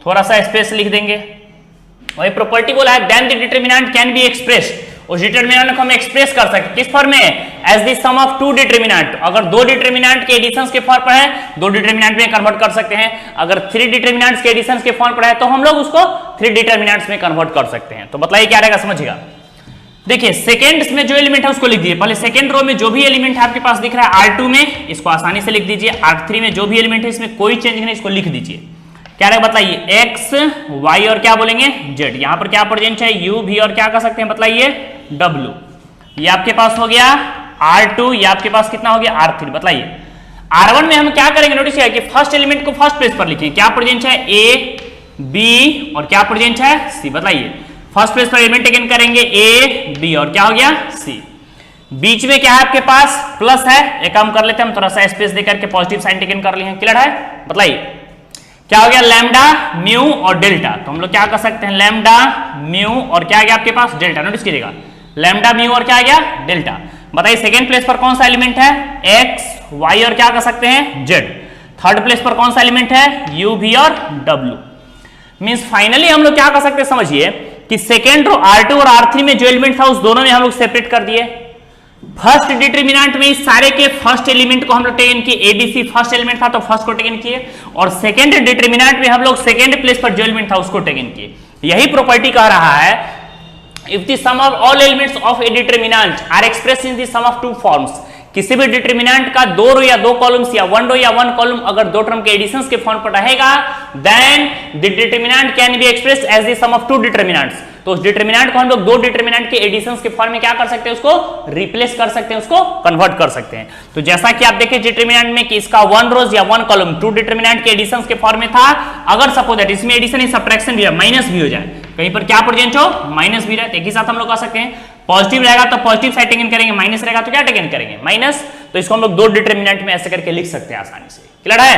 थोड़ा सा स्पेस लिख देंगे। वही प्रॉपर्टी बोला है then the determinant can be expressed, उस डिटरमिनेंट को हम एक्सप्रेस कर सकते हैं किस फॉर्म में, as the sum of two determinant. अगर दो डिटरमिनेंट के एडिशंस के फॉर्म पर है, दो डिटरमिनेंट में कन्वर्ट कर सकते हैं। अगर थ्री डिटरमिनेंट्स के एडिशंस के फॉर्म पर है, तो हम लोग उसको थ्री डिटरमिनेंट्स में कन्वर्ट कर सकते हैं। तो बताइए क्या रहेगा, समझिएगा। देखिए सेकंड्स में जो एलिमेंट है उसको लिख दीजिए। पहले सेकंड रो में जो भी एलिमेंट है आपके पास दिख रहा है R2 में, इसको आसानी से लिख दीजिए। R3 में जो भी एलिमेंट है इसमें कोई चेंज नहीं, इसको लिख दीजिए। क्या रहेगा बताइए, x y और क्या बोलेंगे z। यहां पर क्या प्रेजेंट है u भी और क्या कह सकते हैं बताइए w। ये आपके पास हो गया R2, ये आपके पास कितना हो गया R3। बताइए R1 में हम क्या करेंगे, नोटिस किया कि फर्स्ट एलिमेंट को फर्स्ट प्लेस पर लिखेंगे। क्या प्रेजेंट है a b और क्या प्रेजेंट है c। बताइए फर्स्ट प्लेस पर एलिमेंट टेकन करेंगे a b और क्या हो गया c। बीच में क्या है आपके पास प्लस है, एक काम कर लेते हैं हम, थोड़ा सा स्पेस देकर के पॉजिटिव साइन टेकन कर लिए हैं। क्लियर है, बताइए क्या हो गया लैम्डा म्यू और डेल्टा। तो हम लोग क्या कर सकते हैं, लैम्डा म्यू और क्या आ गया आपके पास डेल्टा। नोटिस कीजिएगा लैम्डा म्यू और क्या आ गया डेल्टा। बताइए सेकंड प्लेस पर कौन सा एलिमेंट है, एक्स वाई और क्या कर सकते हैं जेड। थर्ड प्लेस पर कौन सा एलिमेंट है, यू भी और डब्ल्यू। मींस फाइनली हम लोग क्या कर सकते हैं, समझिए कि सेकेंड रो R2 और R3 में जो एलिमेंट था उस दोनों में हम लोग सेपरेट कर दिए। फर्स्ट डिटरमिनेंट में इस सारे के फर्स्ट एलिमेंट को हम लोग टेकन किए, एबीसी फर्स्ट एलिमेंट था तो फर्स्ट को टेकन किए, और सेकंड डिटरमिनेंट में हम लोग सेकंड प्लेस पर जो एलिमेंट था उसको टेकन किए। यही प्रॉपर्टी कह रहा है if the sum of all elements of a determinant are expressed in the sum of two forms, किसी भी डिटरमिनेंट का 2 रो या 2 कॉलम्स या 1 रो या 1 कॉलम अगर 2 टर्म के एडिशंस के फॉर्म पर रहेगा, then the determinant can be expressed as the sum of 2 determinants. तो उस डिटरमिनेंट को हम लोग 2 डिटरमिनेंट के एडिशंस के फॉर्म में क्या कर सकते हैं, उसको रिप्लेस कर सकते हैं, उसको कन्वर्ट कर सकते हैं। तो जैसा कि आप देखें डिटरमिनेंट में कि इसका 1 रोज या 1 कॉलम 2 डिटरमिनेंट के एडिशंस के फॉर्म में था, अगर सपोज दैट इसमें एडिशन या सबट्रैक्शन भी है, माइनस भी हो जाए, कहीं पर क्या प्रेजेंट हो, माइनस भी रहे, तो एक ही साथ हम लोग कर सकते हैं। पॉजिटिव रहेगा तो पॉजिटिव साइड टेकन करेंगे, माइनस रहेगा तो क्या टेकन करेंगे, माइनस। तो इसको हम लोग 2 डिटरमिनेंट में ऐसे करके लिख सकते हैं आसानी से। क्लियर है?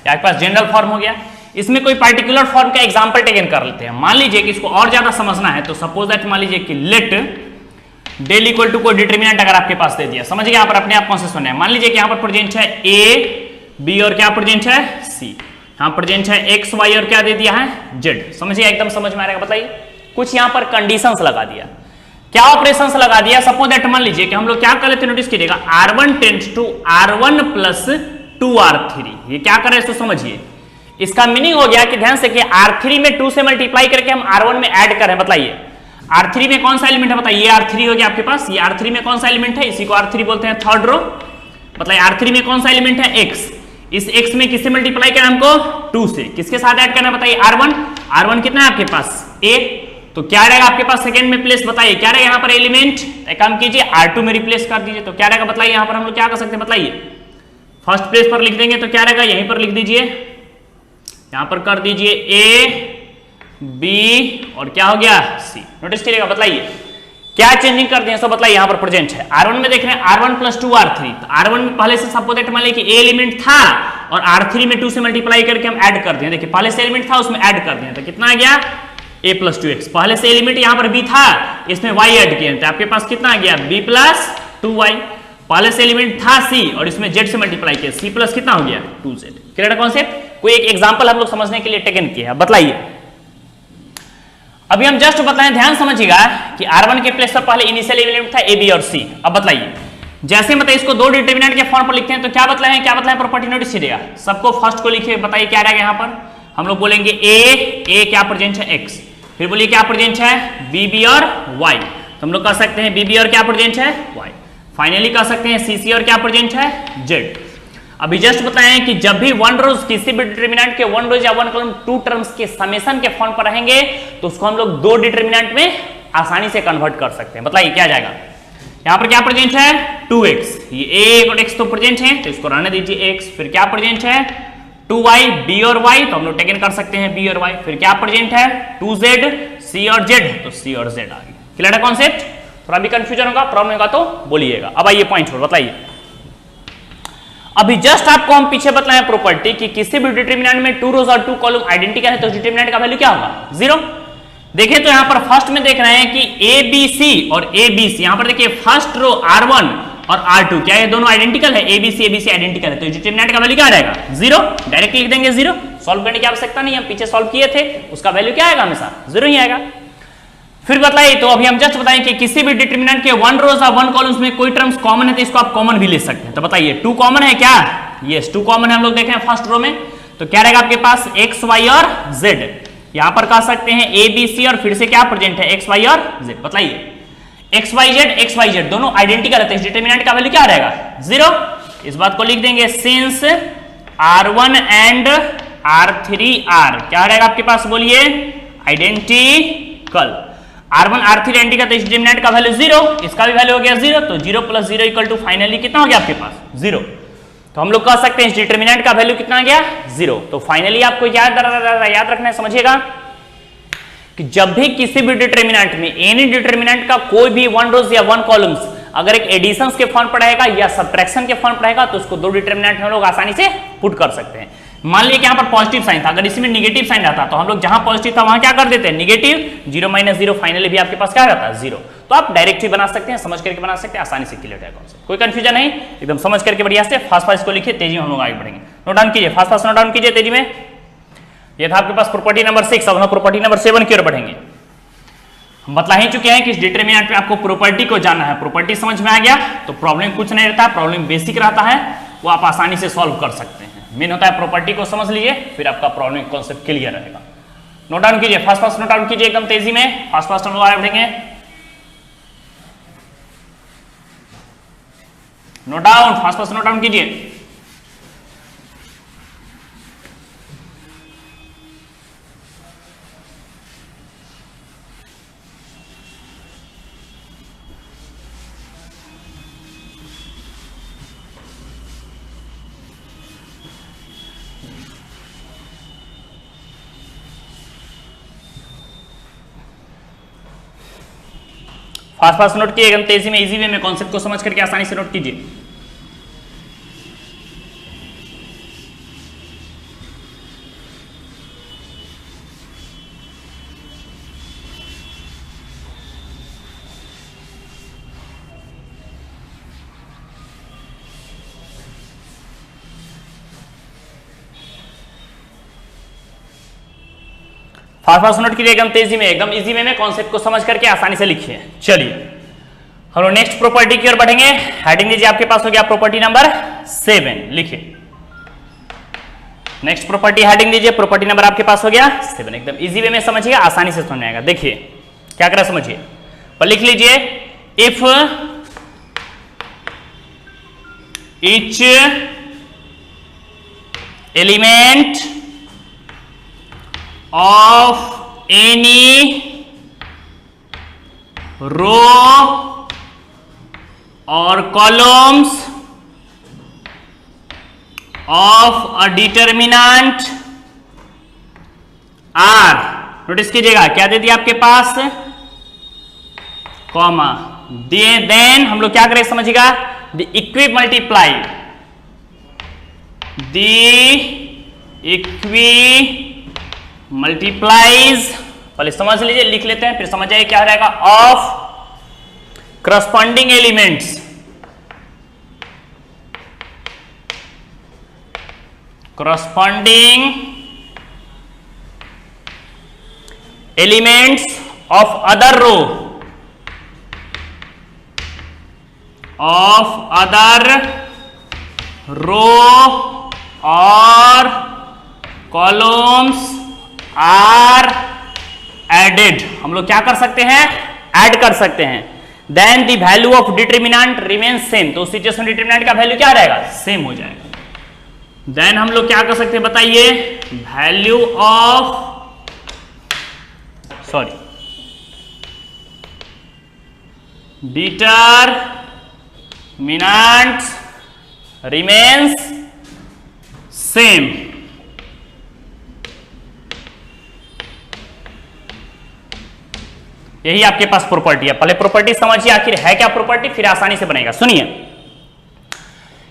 आपके पास जनरल फॉर्म हो गया। इसमें कोई पर्टिकुलर फॉर्म का एग्जांपल टेकन कर लेते हैं। मान लीजिए कि इसको और ज्यादा समझना है तो सपोज दैट मान लीजिए कि लेट डेल इक्वल टू कोई डिटरमिनेंट अगर आपके पास दे दिया, समझिए यहाँ पर अपने आप कौन से सुनना है। मान लीजिए कि यहाँ पर प्रेजेंट है ए बी और क्या प्रेजेंट है सी, यहाँ प्रेजेंट है एक्स वाई और क्या दे दिया है जेड। समझिए एकदम समझ में आ रहेगा। बताइए कुछ यहाँ पर कंडीशंस लगा दिया, क्या ऑपरेशंस लगा दिया। सपोज दैट मान लीजिए कि हम लोग क्या कर लेते हैं, नोटिस कीजिएगा R1 tends to R1 plus 2R3। ये क्या कर रहे हैं, तो समझिए इसका मीनिंग हो गया कि ध्यान से कि R3 में 2 से मल्टीप्लाई करके हम R1 में ऐड कर रहे हैं। बताइए R3 में कौन सा एलिमेंट है, बताइए। ये R3 हो गया आपके पास, ये R3 में कौन सा एलिमेंट है, इसी को R3 बोलते हैं, थर्ड रो। मतलब R3 में कौन सा एलिमेंट है X, इस X में किससे मल्टीप्लाई करना हमको 2 से, किसके साथ ऐड करना बताइए R1। R1 कितना है आपके पास A, तो क्या रहेगा आपके पास सेकंड में प्लेस, बताइए क्या रहेगा यहाँ पर एलिमेंट, एक काम कीजिए R2 में रिप्लेस कर दीजिए, तो क्या रहेगा बताइए। यहाँ पर हम लोग क्या कर सकते हैं, बताइए फर्स्ट प्लेस पर लिख देंगे तो क्या रहेगा, यहीं पर लिख दीजिए, यहां पर कर दीजिए A B और क्या हो गया C। नोटिस करिएगा, बताइए क्या चेंजिंग कर दिए, सब बताइए। यहां पर प्रेजेंट है R1 में देख रहे हैं R1 प्लस 2R3, तो R1 में पहले से सपोज दैट मान लीजिए कि A एलिमेंट था और R3 में 2 से मल्टीप्लाई करके हम ऐड कर दिए। देखिए पहले से एलिमेंट था उसमें ऐड कर दिए, तो कितना आ गया A प्लस 2x। पहले से एलिमेंट यहाँ पर B था, इसमें Y ऐड किए, तो आपके पास कितना आ गया B प्लस 2y। पहले से एलिमेंट था C और इसमें Z से मल्टीप्लाई किया, C प्लस कितना हो गया 2Z। Clear concept? कोई एक एग्जांपल हम लोग समझने के लिए टेकन किया, बताइए। अभी हम जस्ट बताएं, ध्यान समझिएगा कि R1 के प्लेस पर पहले इनिशियल एलिमेंट था A B और C। अब बताइए जैसे मतलब इसको 2 डिटरमिनेंट के फॉर्म पर लिखते हैं तो क्या बताएं प्रॉपर्टी, नोटिस कीजिएगा। सबको फर्स्ट को लिखिए, बताइए क्या रहेगा। यहाँ पर हम लोग बोलेंगे A क्या प्रेजेंट है X, फिर बोलिए क्या प्रेजेंट है B B और Y, तो हम लोग कह सकते हैं B B और क्या प्रेजेंट है Y। फाइनली कह सकते हैं C C और क्या प्रेजेंट है Z। अभी जस्ट बताएं कि जब भी 1 रोज किसी भी डिटरमिनेंट के 1 रोज या 1 कॉलम 2 टर्म्स के समेशन के फॉर्म पर रहेंगे तो उसको हम लोग 2 डिटरमिनेंट में आसानी से कन्वर्ट कर सकते हैं। बताइए क्या जाएगा। यहाँ पर क्या प्रेजेंट है 2x, ये a और x तो प्रेजेंट है तो इसको रहने दीजिए x। फिर क्या प्रेजेंट है 2y b और y, तो हम लोग टेकन कर सकते हैं b और y। फिर क्या प्रेजेंट है 2z c और z, तो c और z आ गया। क्लियर है कॉन्सेप्ट? थोड़ा भी कंफ्यूजन होगा, प्रॉब्लम होगा तो बोलिएगा। अब आइए पॉइंट पर, बताइए। अभी जस्ट आपको हम पीछे बताएं प्रॉपर्टी कि किसी भी डिटरमिनेंट में 2 रोज और 2 कॉलम आइडेंटिकल है तो डिटरमिनेंट का वैल्यू क्या होगा 0। देखिए तो यहां पर फर्स्ट में देख रहे हैं कि ए बी सी और ए बी सी, यहां पर देखिए फर्स्ट रो R1 और R2 क्या ये दोनों आइडेंटिकल है, ABC आइडेंटिकल है, तो डिटरमिनेंट का वैल्यू क्या रहेगा 0। डायरेक्ट लिख देंगे 0, सॉल्व करने की आवश्यकता नहीं, हम पीछे सॉल्व किए थे, उसका वैल्यू क्या आएगा हमेशा 0 ही आएगा। फिर बताइए तो अभी हम जस्ट बताएं कि किसी भी डिटरमिनेंट के 1 रोज और 1 कॉलम्स में कोई टर्म्स कॉमन है तो इसको आप कॉमन भी ले सकते हैं। तो बताइए 2 कॉमन है क्या, यस 2 कॉमन है, हम लोग देखें फर्स्ट रो में, तो क्या रहेगा आपके पास x y और z। यहां पर कह सकते हैं a b c और फिर से क्या प्रेजेंट है x y और z। बताइए x y z दोनों आइडेंटिकल है, डिटरमिनेंट का वैल्यू क्या रहेगा 0। इस बात को लिख देंगे since R1 and R3 are क्या रहेगा आपके पास, बोलिए आइडेंटिकल। R1 R3 आइडेंटिकल तो डिटरमिनेंट का वैल्यू 0, इसका भी वैल्यू हो गया 0, तो 0 प्लस 0 इक्वल टू फाइनली कितना हो गया आपके पास 0। तो हम लोग कह सकते हैं इस डिटरमिनेंट का वैल्यू कितना आ गया 0। तो फाइनली आपको याद रखना है, समझिएगा कि जब भी किसी भी डिटरमिनेंट में एनी डिटरमिनेंट का कोई भी 1 रोज या 1 कॉलम्स अगर एक एडिशंस के फॉर्म पर रहेगा या सबट्रैक्शन के फॉर्म पर रहेगा तो उसको 2 डिटरमिनेंट में हम लोग आसानी से पुट कर सकते हैं। मान लीजिए कि यहाँ पर पॉजिटिव साइन था, अगर इसमें निगेटिव साइन रहता तो हम लोग जहां पॉजिटिव था वहां क्या कर देते हैं निगेटिव, 0 माइनस 0, फाइनली भी आपके पास क्या रहता है 0। तो आप डायरेक्ट ही बना सकते हैं, समझ करके बना सकते हैं, आसानी से क्लियर है कॉन्सेप्ट, कोई कंफ्यूजन नहीं, एकदम समझ करके बढ़िया से फास्ट फास्ट को लिखिए, तेजी में हम लोग आगे बढ़ेंगे। नोट डाउन कीजिए, फास्ट फास्ट नोट डाउन कीजिए तेजी में। ये था आपके पास प्रॉपर्टी नंबर 6, अब हम प्रॉपर्टी नंबर 7 की ओर बढ़ेंगे। हम बता ही चुके हैं कि इस डिटरमिनेंट में आपको प्रॉपर्टी को जानना है, प्रॉपर्टी समझ में आ गया तो प्रॉब्लम कुछ नहीं रहता, प्रॉब्लम बेसिक रहता है, वो आप आसानी से सॉल्व कर सकते हैं। मेन होता है प्रॉपर्टी को समझ लीजिए, फिर आपका प्रॉब्लम कॉन्सेप्ट क्लियर रहेगा। नोट डाउन कीजिए, फास्ट फास्ट नोट डाउन कीजिए एकदम तेजी में, फास्ट फास्ट हम लोग आगे बढ़ेंगे। Note down, fast fast note down कीजिए। फास्ट फास्ट नोट किए, एकदम तेजी में, इजी वे में, कॉन्सेप्ट को समझ करके आसानी से नोट कीजिए। फास्ट फास्ट नोट कीजिए, एकदम तेजी में, एकदम इजी वे में, कॉन्सेप्ट को समझ करके आसानी से लिखिए। चलिए हम लोग नेक्स्ट प्रॉपर्टी की ओर बढ़ेंगे। हेडिंग दीजिए, आपके पास हो गया प्रॉपर्टी नंबर 7, लिखिए। नेक्स्ट प्रॉपर्टी हेडिंग दीजिए, प्रॉपर्टी नंबर आपके पास हो गया 7। एकदम इजी वे में समझिएगा, आसानी से समझ में आएगा। देखिए क्या करा समझिए, पर लिख लीजिए, if each element of any row or columns of a determinant R, notice कीजिएगा क्या दे दिया आपके पास, कॉमा, देन हम लोग क्या करें समझिएगा, द इक्वी मल्टीप्लाइज, पहले समझ लीजिए, लिख लेते हैं फिर समझ जाइए क्या रहेगा, of corresponding elements, corresponding elements of other row or columns are added, हम लोग क्या कर सकते हैं, ऐड कर सकते हैं। Then the value of determinant remains same, तो उस सिचुएशन में डिटरमिनेंट का वैल्यू क्या रहेगा, सेम हो जाएगा। देन हम लोग क्या कर सकते हैं बताइए, value of determinant remains same. यही आपके पास प्रॉपर्टी है। पहले प्रॉपर्टी समझिए आखिर है क्या प्रॉपर्टी, फिर आसानी से बनेगा। सुनिए,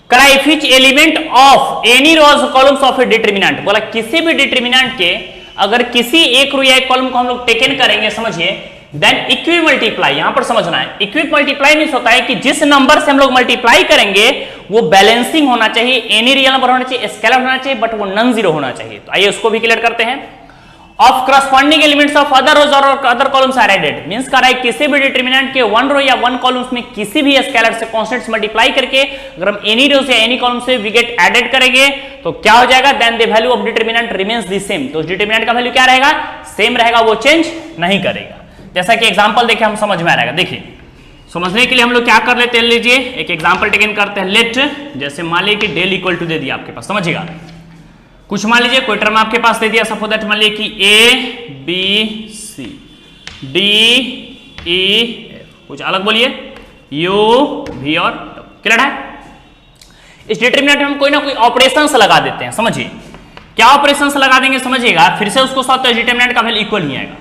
करा if each element of any rows columns of a determinant, बोला किसी भी डिटरमिनेंट के अगर किसी एक रो या एक कॉलम को हम लोग टेकन करेंगे, समझिए, देन इक्वी मल्टीप्लाई, यहां पर समझना है, इक्वी मल्टीप्लाई मींस होता है कि जिस नंबर से हम लोग मल्टीप्लाई करेंगे वो बैलेंसिंग होना चाहिए, एनी रियल नंबर होना चाहिए, स्केलर होना चाहिए, बट वो नॉन जीरो होना चाहिए। तो आइए उसको भी क्लियर करते हैं। Of corresponding elements of other rows और other columns are added, means कर रहा है किसी भी डिटरमिनेंट के वन रो या वन कॉलम्स में किसी भी स्केलर से कांस्टेंट्स मल्टीप्लाई करके अगर हम एनी रोज या एनी कॉलम से वी गेट एडेड करेंगे तो क्या हो जाएगा, then the value of determinant remains the same, तो उस डिटरमिनेंट का वैल्यू क्या रहेगा, सेम रहेगा, वो चेंज नहीं करेगा। जैसा कि एग्जांपल देखे हम समझ में आ रहेगा। देखिए समझने के लिए हम लोग क्या कर लेते हैं, लीजिए एक एग्जांपल टेकन करते हैं। लेट, जैसे मान लीजिए कि डेल इक्वल टू दे दिया आपके पास, समझिएगा, कुछ मान लीजिए कोई टर्म आपके पास दे दिया, सपोज दैट मान लीजिए कि A B C D E F, कुछ अलग बोलिए, यू वी और क्लियर है। इस डिटरमिनेंट में हम कोई ना कोई ऑपरेशंस लगा देते हैं, समझिए क्या ऑपरेशंस लगा देंगे, समझिएगा, फिर से उसको साथ डिटरमिनेंट का वैल्यू इक्वल नहीं आएगा।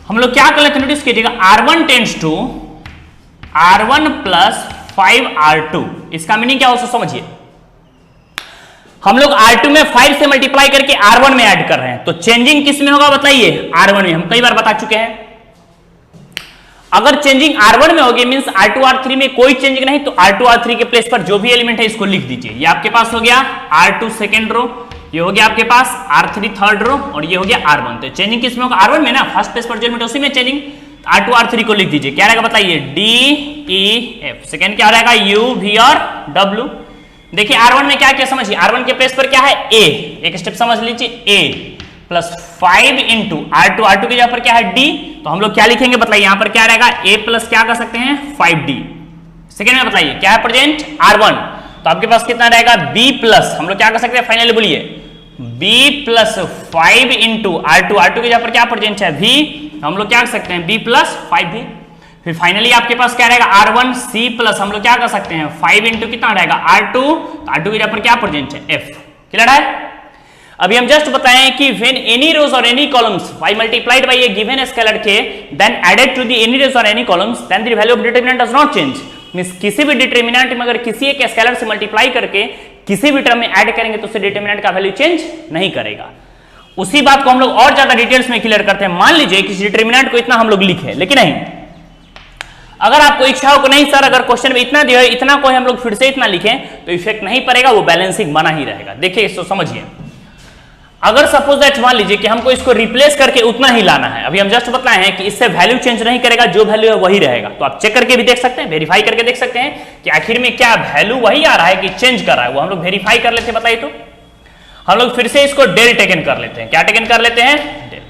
हम लोग क्या कर लेते हैं, नोटिस कीजिएगा, R1 tends to R1 plus 5R2, इसका मीनिंग क्या हो समझिए, हम लोग R2 में 5 से मल्टीप्लाई करके R1 में ऐड कर रहे हैं, तो चेंजिंग किस में होगा बताइए, R1 में। हम कई बार बता चुके हैं, अगर चेंजिंग R1 में होगी मींस R2 R3 में कोई चेंजिंग नहीं, तो R2 R3 के प्लेस पर जो भी एलिमेंट है इसको लिख दीजिए। ये आपके पास हो गया R2 सेकेंड रो, ये हो गया आपके पास R3 थर्ड रो, और ये हो गया R1। तो चेंजिंग किस में होगा, R1 में ना, फर्स्ट प्लेस पर जो एलिमेंट उसी में चेंजिंग, R2 R3 को लिख दीजिए। क्या रहेगा बताइए, D E F, सेकेंड क्या रहेगा, U V और W। देखिए R1 में क्या क्या समझिए, R1 के प्लेस पर क्या है, A, एक स्टेप समझ लीजिए, A प्लस 5 इंटू R2 की जगह पर क्या है D, तो हम लोग क्या लिखेंगे बताइए, यहां पर क्या रहेगा, A प्लस क्या कर सकते हैं 5D, सेकेंड में बताइए क्या है प्रेजेंट R1, तो आपके पास कितना रहेगा B प्लस, हम लोग क्या कर सकते हैं फाइनली बोलिए B प्लस 5 इंटू R2 के जगह पर क्या प्रेजेंट है V, हम लोग क्या कर सकते हैं B प्लस 5V। फिर फाइनली आपके पास क्या रहेगा R1 C प्लस, हम लोग क्या कर सकते हैं 5 इंटू कितना रहेगा R2, तो R2 के जगह पर क्या प्रेजेंट है F। क्लियर है? अभी हम जस्ट बताएं कि when any rows or any columns y multiplied by a given scalar k then added to the any rows or any columns then the value of determinant does not change। Means किसी भी determinant में अगर किसी एक scalar से multiply करके किसी भी टर्म में ऐड करेंगे तो उससे डिटरमिनेंट का वैल्यू चेंज नहीं करेगा। उसी बात को हम लोग और ज्यादा डिटेल्स में क्लियर करते हैं। मान लीजिए किसी डिटरमिनेंट को इतना हम लोग लिखे, लेकिन नहीं, अगर आपको इच्छा हो कि नहीं सर अगर क्वेश्चन में इतना दिया है इतना को हम लोग फिर से इतना लिखें तो इफेक्ट नहीं पड़ेगा, वो बैलेंसिंग बना ही रहेगा। देखिए इसको समझिए, अगर सपोज दैट मान लीजिए कि हमको इसको रिप्लेस करके उतना ही लाना है, अभी हम जस्ट बताए हैं कि इससे वैल्यू चेंज नहीं करेगा, जो वैल्यू है वही रहेगा, तो आप चेक करके भी देख सकते हैं, वेरीफाई करके देख सकते हैं कि आखिर में क्या वैल्यू वही आ रहा है कि चेंज कर रहा है, वो हम लोग वेरीफाई कर लेते हैं। बताइए तो हम लोग फिर से इसको डेल टेकन कर लेते हैं। क्या टेकन कर लेते हैं? डेल।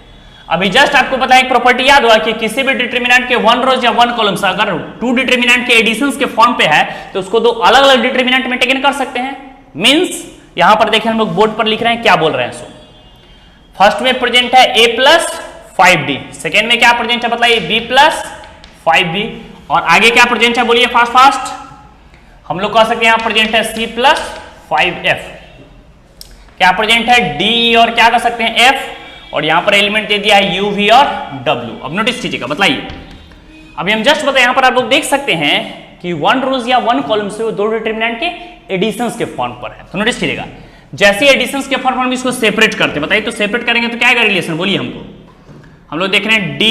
अभी जस्ट आपको पता है एक प्रॉपर्टी याद हुआ कि किसी भी डिटरमिनेंट के वन रोज या वन कॉलम्स अगर टू डिटरमिनेंट के एडिशंस के फॉर्म पे है तो उसको दो अलग अलग डिटरमिनेंट में टेकन कर सकते हैं। मींस यहां पर देखिए हम लोग बोर्ड पर लिख रहे हैं क्या बोल रहे हैं। सो फर्स्ट में प्रेजेंट है a प्लस 5d, सेकेंड में क्या प्रेजेंट है बताइए b प्लस 5b, और आगे क्या प्रेजेंट है बोलिए फास्ट फास्ट। हम लोग कह सकते हैं यहां प्रेजेंट है c प्लस 5f, क्या प्रेजेंट है d और क्या कर सकते हैं f, और यहां पर एलिमेंट दे दिया है u v और w। अब नोटिस कीजिएगा, बताइए अभी हम जस्ट बताए यहां पर आप लोग देख सकते हैं कि वन रोज या वन कॉलम से वो दो डिटरमिनेंट के एडिशंस के फॉर्म पर है। तो नोटिस कीजिएगा जैसे एडिशंस के फॉर्म पर हम इसको सेपरेट करते हैं, बताइए तो सेपरेट करेंगे तो क्या आएगा रिलेशन बोलिए हमको। हम लोग देख रहे हैं d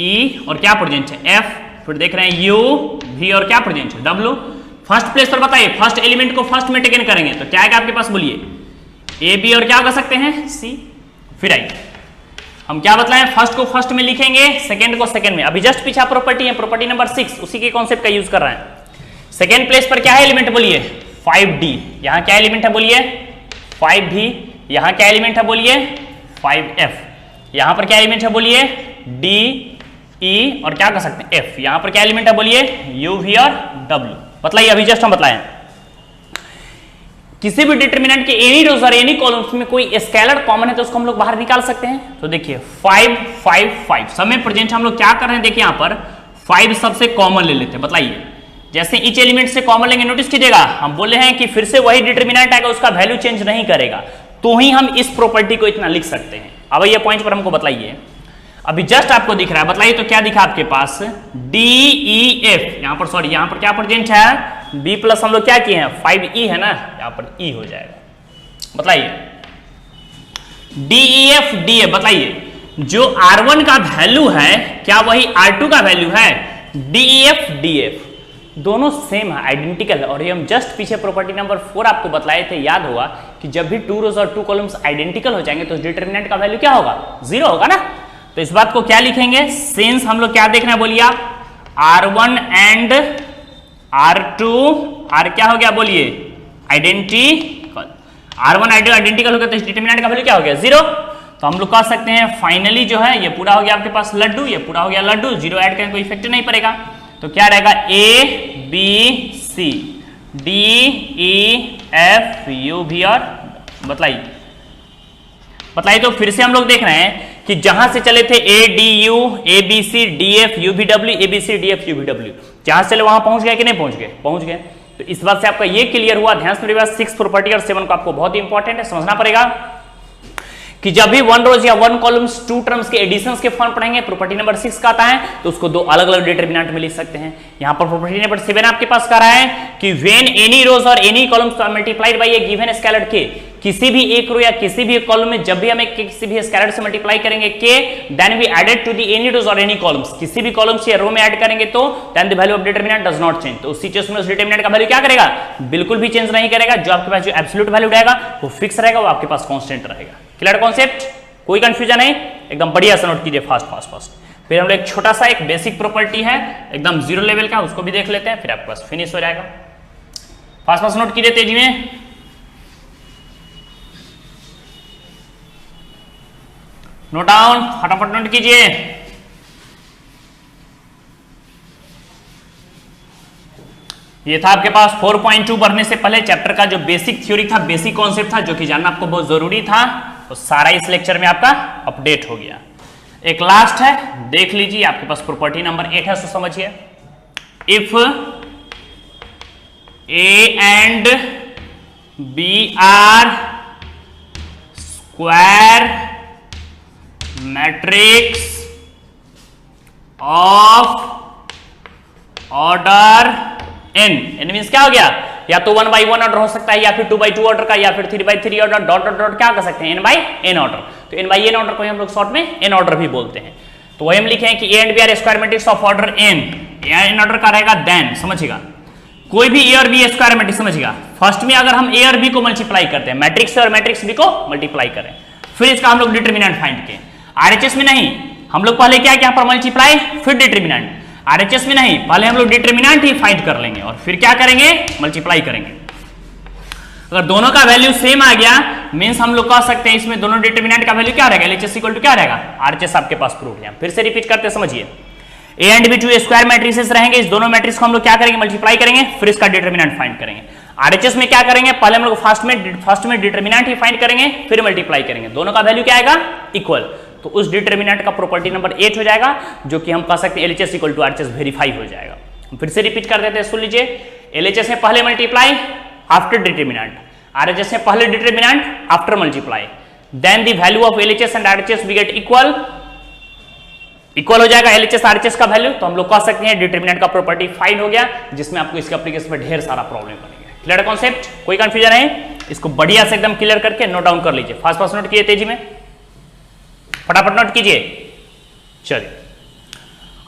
e और क्या प्रेजेंट है f, फिर देख रहे हैं u v और क्या प्रेजेंट है w। फर्स्ट प्लेस पर बताइए फर्स्ट एलिमेंट को फर्स्ट में टेकन करेंगे तो क्या आएगा आपके पास बोलिए a b और क्या कर सकते हैं c। फिर आइए हम क्या बतलाएं, फर्स्ट को फर्स्ट में लिखेंगे, सेकंड को सेकंड में। अभी जस्ट पीछा प्रॉपर्टी है, प्रॉपर्टी नंबर 6, उसी के कॉन्सेप्ट का यूज कर रहे हैं। सेकंड प्लेस पर क्या है एलिमेंट बोलिए 5d, यहां क्या एलिमेंट है बोलिए 5v, यहां क्या एलिमेंट है बोलिए 5f, यहां पर क्या एलिमेंट है बोलिए d e और क्या कर सकते हैं f, यहां पर क्या एलिमेंट है बोलिए u v और w। बताइए अभी जस्ट हम बताएं किसी भी डिटरमिनेंट के एनी रोज और एनी कॉलम्स में कोई स्केलर कॉमन है तो उसको हम लोग बाहर निकाल सकते हैं। तो देखिए 5 5 5 सब में प्रेजेंट हम लोग क्या कर रहे हैं, देखिए यहां पर 5 सबसे कॉमन ले लेते हैं। बताइए जैसे ईच एलिमेंट से कॉमन लेंगे, नोटिस कीजिएगा हम बोले हैं कि फिर से वही डिटरमिनेंट आएगा, उसका वैल्यू चेंज नहीं करेगा, तो ही हम इस प्रॉपर्टी को इतना लिख सकते हैं। अब ये पॉइंट पर हमको बताइए, अभी जस्ट आपको दिख रहा है, बताइए तो क्या दिखा आपके पास d e f, यहां पर सॉरी यहां पर क्या प्रेजेंट है b प्लस हम लोग क्या किए हैं 5e है ना, यहां पर e हो जाएगा। बताइए d e f d f, बताइए जो r1 का वैल्यू है क्या वही r2 का वैल्यू है, d e f d f दोनों सेम है, आइडेंटिकल है। और ये हम जस्ट पीछे प्रॉपर्टी नंबर 4 आपको बतलाए थे, याद होगा कि जब भी टू रोज और टू कॉलम्स आइडेंटिकल हो जाएंगे तो डिटरमिनेंट का वैल्यू क्या होगा 0 होगा ना। तो इस बात को क्या लिखेंगे, सिंस हम लोग क्या देखना है बोलिए आप R1 एंड R2 R क्या हो गया बोलिए आइडेंटिकल, R1 आइडेंटिकल हो गया तो डिटरमिनेंट का वैल्यू क्या हो गया 0। तो हम लोग कह सकते हैं फाइनली जो है ये पूरा हो गया आपके पास लड्डू, ये पूरा हो गया लड्डू, 0 ऐड करें कोई इफेक्ट नहीं पड़ेगा। तो क्या रहेगा A B C D E F U V और बताइए तो फिर से हम लोग देख रहे हैं कि जहां से चले थे A D U A B C D F U V W A B C D F U V W, जहां से चले वहां पहुंच गए कि नहीं पहुंच गए, पहुंच गए। तो इस बात से आपका ये क्लियर हुआ। ध्यान से मेरे पास 6 प्रॉपर्टी और 7 को आपको बहुत ही इंपॉर्टेंट है, समझना पड़ेगा कि जब भी वन रोज या वन कॉलम्स टू टर्म्स के एडिशंस के फॉर्म पढ़ेंगे, प्रॉपर्टी नंबर 6 का आता है तो उसको दो अलग अलग डिटरमिनेंट में लिख सकते हैं। यहां पर प्रॉपर्टी नंबर 7 आपके पास कह रहा है कि व्हेन एनी रोज और any columns are multiplied by a given scalar के, किसी भी एक रो या किसी भी एक कॉलम में जब भी हम किसी भी स्केलर से मल्टीप्लाई करेंगे के, then we added to the any rows और एनी कॉलम्स, किसी भी कॉलम्स या रो में ऐड करेंगे तो then the value of determinant does not change. तो उस सिचुएशन में उस डिटरमिनेंट का वैल्यू क्या करेगा, बिल्कुल भी चेंज नहीं करेगा। जो आपके पास जो एब्सोल्यूट वैल्यू रहेगा वो फिक्स रहेगा, वो आपके पास कांस्टेंट रहेगा। क्लियर कॉन्सेप्ट, कोई कंफ्यूजन नहीं, एकदम बढ़िया से नोट कीजिए फास्ट फास्ट फास्ट। फिर हम लोग एक छोटा सा एक बेसिक प्रॉपर्टी है एकदम 0 लेवल का, उसको भी देख लेते हैं, फिर आपके पास फिनिश हो जाएगा। फास्ट फास्ट नोट कीजिए तेजी में। नोट डाउन, फटाफट नोट कीजिए। ये था आपके पास 4.2 बढ़ने से पहले चैप्टर का जो बेसिक थ्योरी था, बेसिक कॉन्सेप्ट था, जो कि जानना आपको बहुत जरूरी था, तो सारा इस लेक्चर में आपका अपडेट हो गया। एक लास्ट है, देख लीजिए, आपके पास प्रॉपर्टी नंबर 8 है, सो समझिए। If A and B are square matrix of order n means क्या हो गया, या तो 1/1 ऑर्डर हो सकता है, या फिर 2/2 ऑर्डर का, या फिर 3/3 ऑर्डर, डॉट डॉट डॉट क्या कर सकते हैं, n/n ऑर्डर। तो n/n ऑर्डर को हम लोग शॉर्ट में n ऑर्डर भी बोलते हैं। तो वही हम लिखे हैं कि a and b are square matrix of order n order का रहेगा, देन समझिएगा कोई भी a और b स्क्वायर मैट्रिक्स, समझिएगा फर्स्ट में अगर हम a और b को मल्टीप्लाई करते हैं, मैट्रिक्स से और मैट्रिक्स b को मल्टीप्लाई करें, फिर इसका हम लोग डिटरमिनेंट फाइंड किए। आरएचएस में नहीं, हम लोग पहले क्या यहाँ पर मल्टीप्लाई फिर डिटरमिनेंट, आरएचएस में नहीं, पहले हम लोग डिटरमिनेंट ही फाइंड कर लेंगे और फिर क्या करेंगे, मल्टीप्लाई करेंगे। अगर दोनों का वैल्यू सेम आ गया, मींस हम लोग कह सकते हैं इसमें दोनों डिटरमिनेंट का वैल्यू क्या रहेगा, एलएचएस इक्वल टू क्या रहेगा, आरएचएस आपके पास प्रूफ है। फिर से रिपीट करते समझिए, A and B 2 square matrices रहेंगे, इस दोनों मैट्रिक्स को हम लोग क्या करेंगे, मल्टीप्लाई करेंगे, फिर इसका डिटरमिनेंट फाइंड करेंगे। आरएचएस में क्या करेंगे, पहले हम लोग फर्स्ट में डिटरमिनेंट ही फाइंड करेंगे, फिर मल्टीप्लाई करेंगे, दोनों का वैल्यू क्या आएगा, इक्वल। तो उस डिटरमिनेंट का प्रॉपर्टी नंबर 8 हो जाएगा, जो कि हम कह सकते हैं LHS equal to RHS verify हो जाएगा। फिर से रिपीट कर देते हैं, सुन लीजिए, एलएचएस में पहले मल्टीप्लाई आफ्टर डिटरमिनेंट, आरएचएस में पहले determinant after multiply, then the value of LHS and RHS we get equal हो जाएगा एलएचएस आरएचएस का वैल्यू। तो हम लोग कह सकते हैं डिटरमिनेंट का प्रॉपर्टी फाइंड हो गया, जिसमें आपको इसके एप्लीकेशन में ढेर सारा प्रॉब्लम बनेगा। क्लियर कॉन्सेप्ट, कोई कंफ्यूजन है, इसको बढ़िया से एकदम क्लियर करके नोट डाउन कर लीजिए, फास्ट फास्ट नोट कीजिए, तेजी में फटाफट नोट कीजिए। चलिए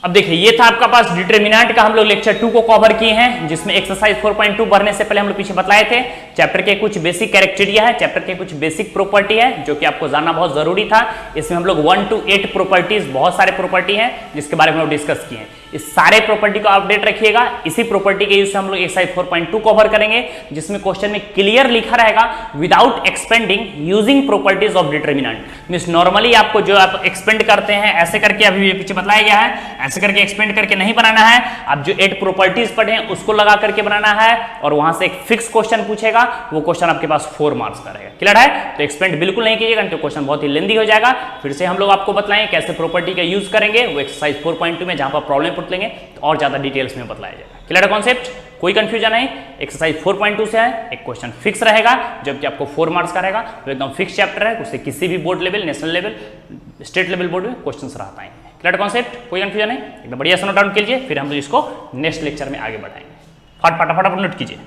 अब देखिए, ये था आपका पास डिटरमिनेंट का हम लोग लेक्चर 2 को कवर किए हैं, जिसमें एक्सरसाइज 4.2 भरने से पहले हम लोग पीछे बताए थे चैप्टर के कुछ बेसिक कैरेक्टेरिया है, चैप्टर के कुछ बेसिक प्रॉपर्टी है, जो कि आपको जानना बहुत जरूरी था। इसमें हम लोग 1 to 8 प्रॉपर्टीज, बहुत सारे प्रॉपर्टी हैं जिसके बारे में हम लोग डिस्कस किए हैं। इस सारे प्रॉपर्टी को अपडेट रखिएगा, इसी प्रॉपर्टी के यूज से हम लोग एक्सरसाइज 4.2 कवर करेंगे, जिसमें क्वेश्चन में क्लियर लिखा रहेगा without expanding using properties of determinant. Means normally आपको जो आप एक्सपेंड करते हैं ऐसे करके, अभी पीछे बताया गया है, ऐसे करके एक्सपेंड करके नहीं बनाना है। आप जो 8 प्रॉपर्टीज पढ़े हैं उसको लगा करके बनाना है, और वहां से एक फिक्स क्वेश्चन पूछेगा, वो क्वेश्चन आपके पास 4 मार्क्स का रहेगा। क्लियर है, तो एक्सपेंड बिल्कुल नहीं कीजिएगा, तो क्वेश्चन बहुत ही लेंदी हो जाएगा। फिर से हम लोग आपको बताएं कैसे प्रॉपर्टी का यूज करेंगे, वो एक्सरसाइज 4.2 में जहां पर प्रॉब्लम पूछ लेंगे तो और ज्यादा डिटेल्स में बताया जाएगा। क्लियर कॉन्सेप्ट, कोई कंफ्यूजन नहीं। एक्सरसाइज 4.2 से है, एक क्वेश्चन फिक्स रहेगा, जबकि आपको 4 मार्क्स का रहेगा, तो एकदम फिक्स चैप्टर है, उससे किसी भी board level, national level, state level board में क्वेश्चंस रहता है। क्लियर कॉन्सेप्ट, कोई कंफ्यूजन नहीं, एकदम बढ़िया से नोट डाउन कीजिए, फिर हम लोग इसको नेक्स्ट लेक्चर में आगे बढ़ाएंगे। फटाफट नोट कीजिए।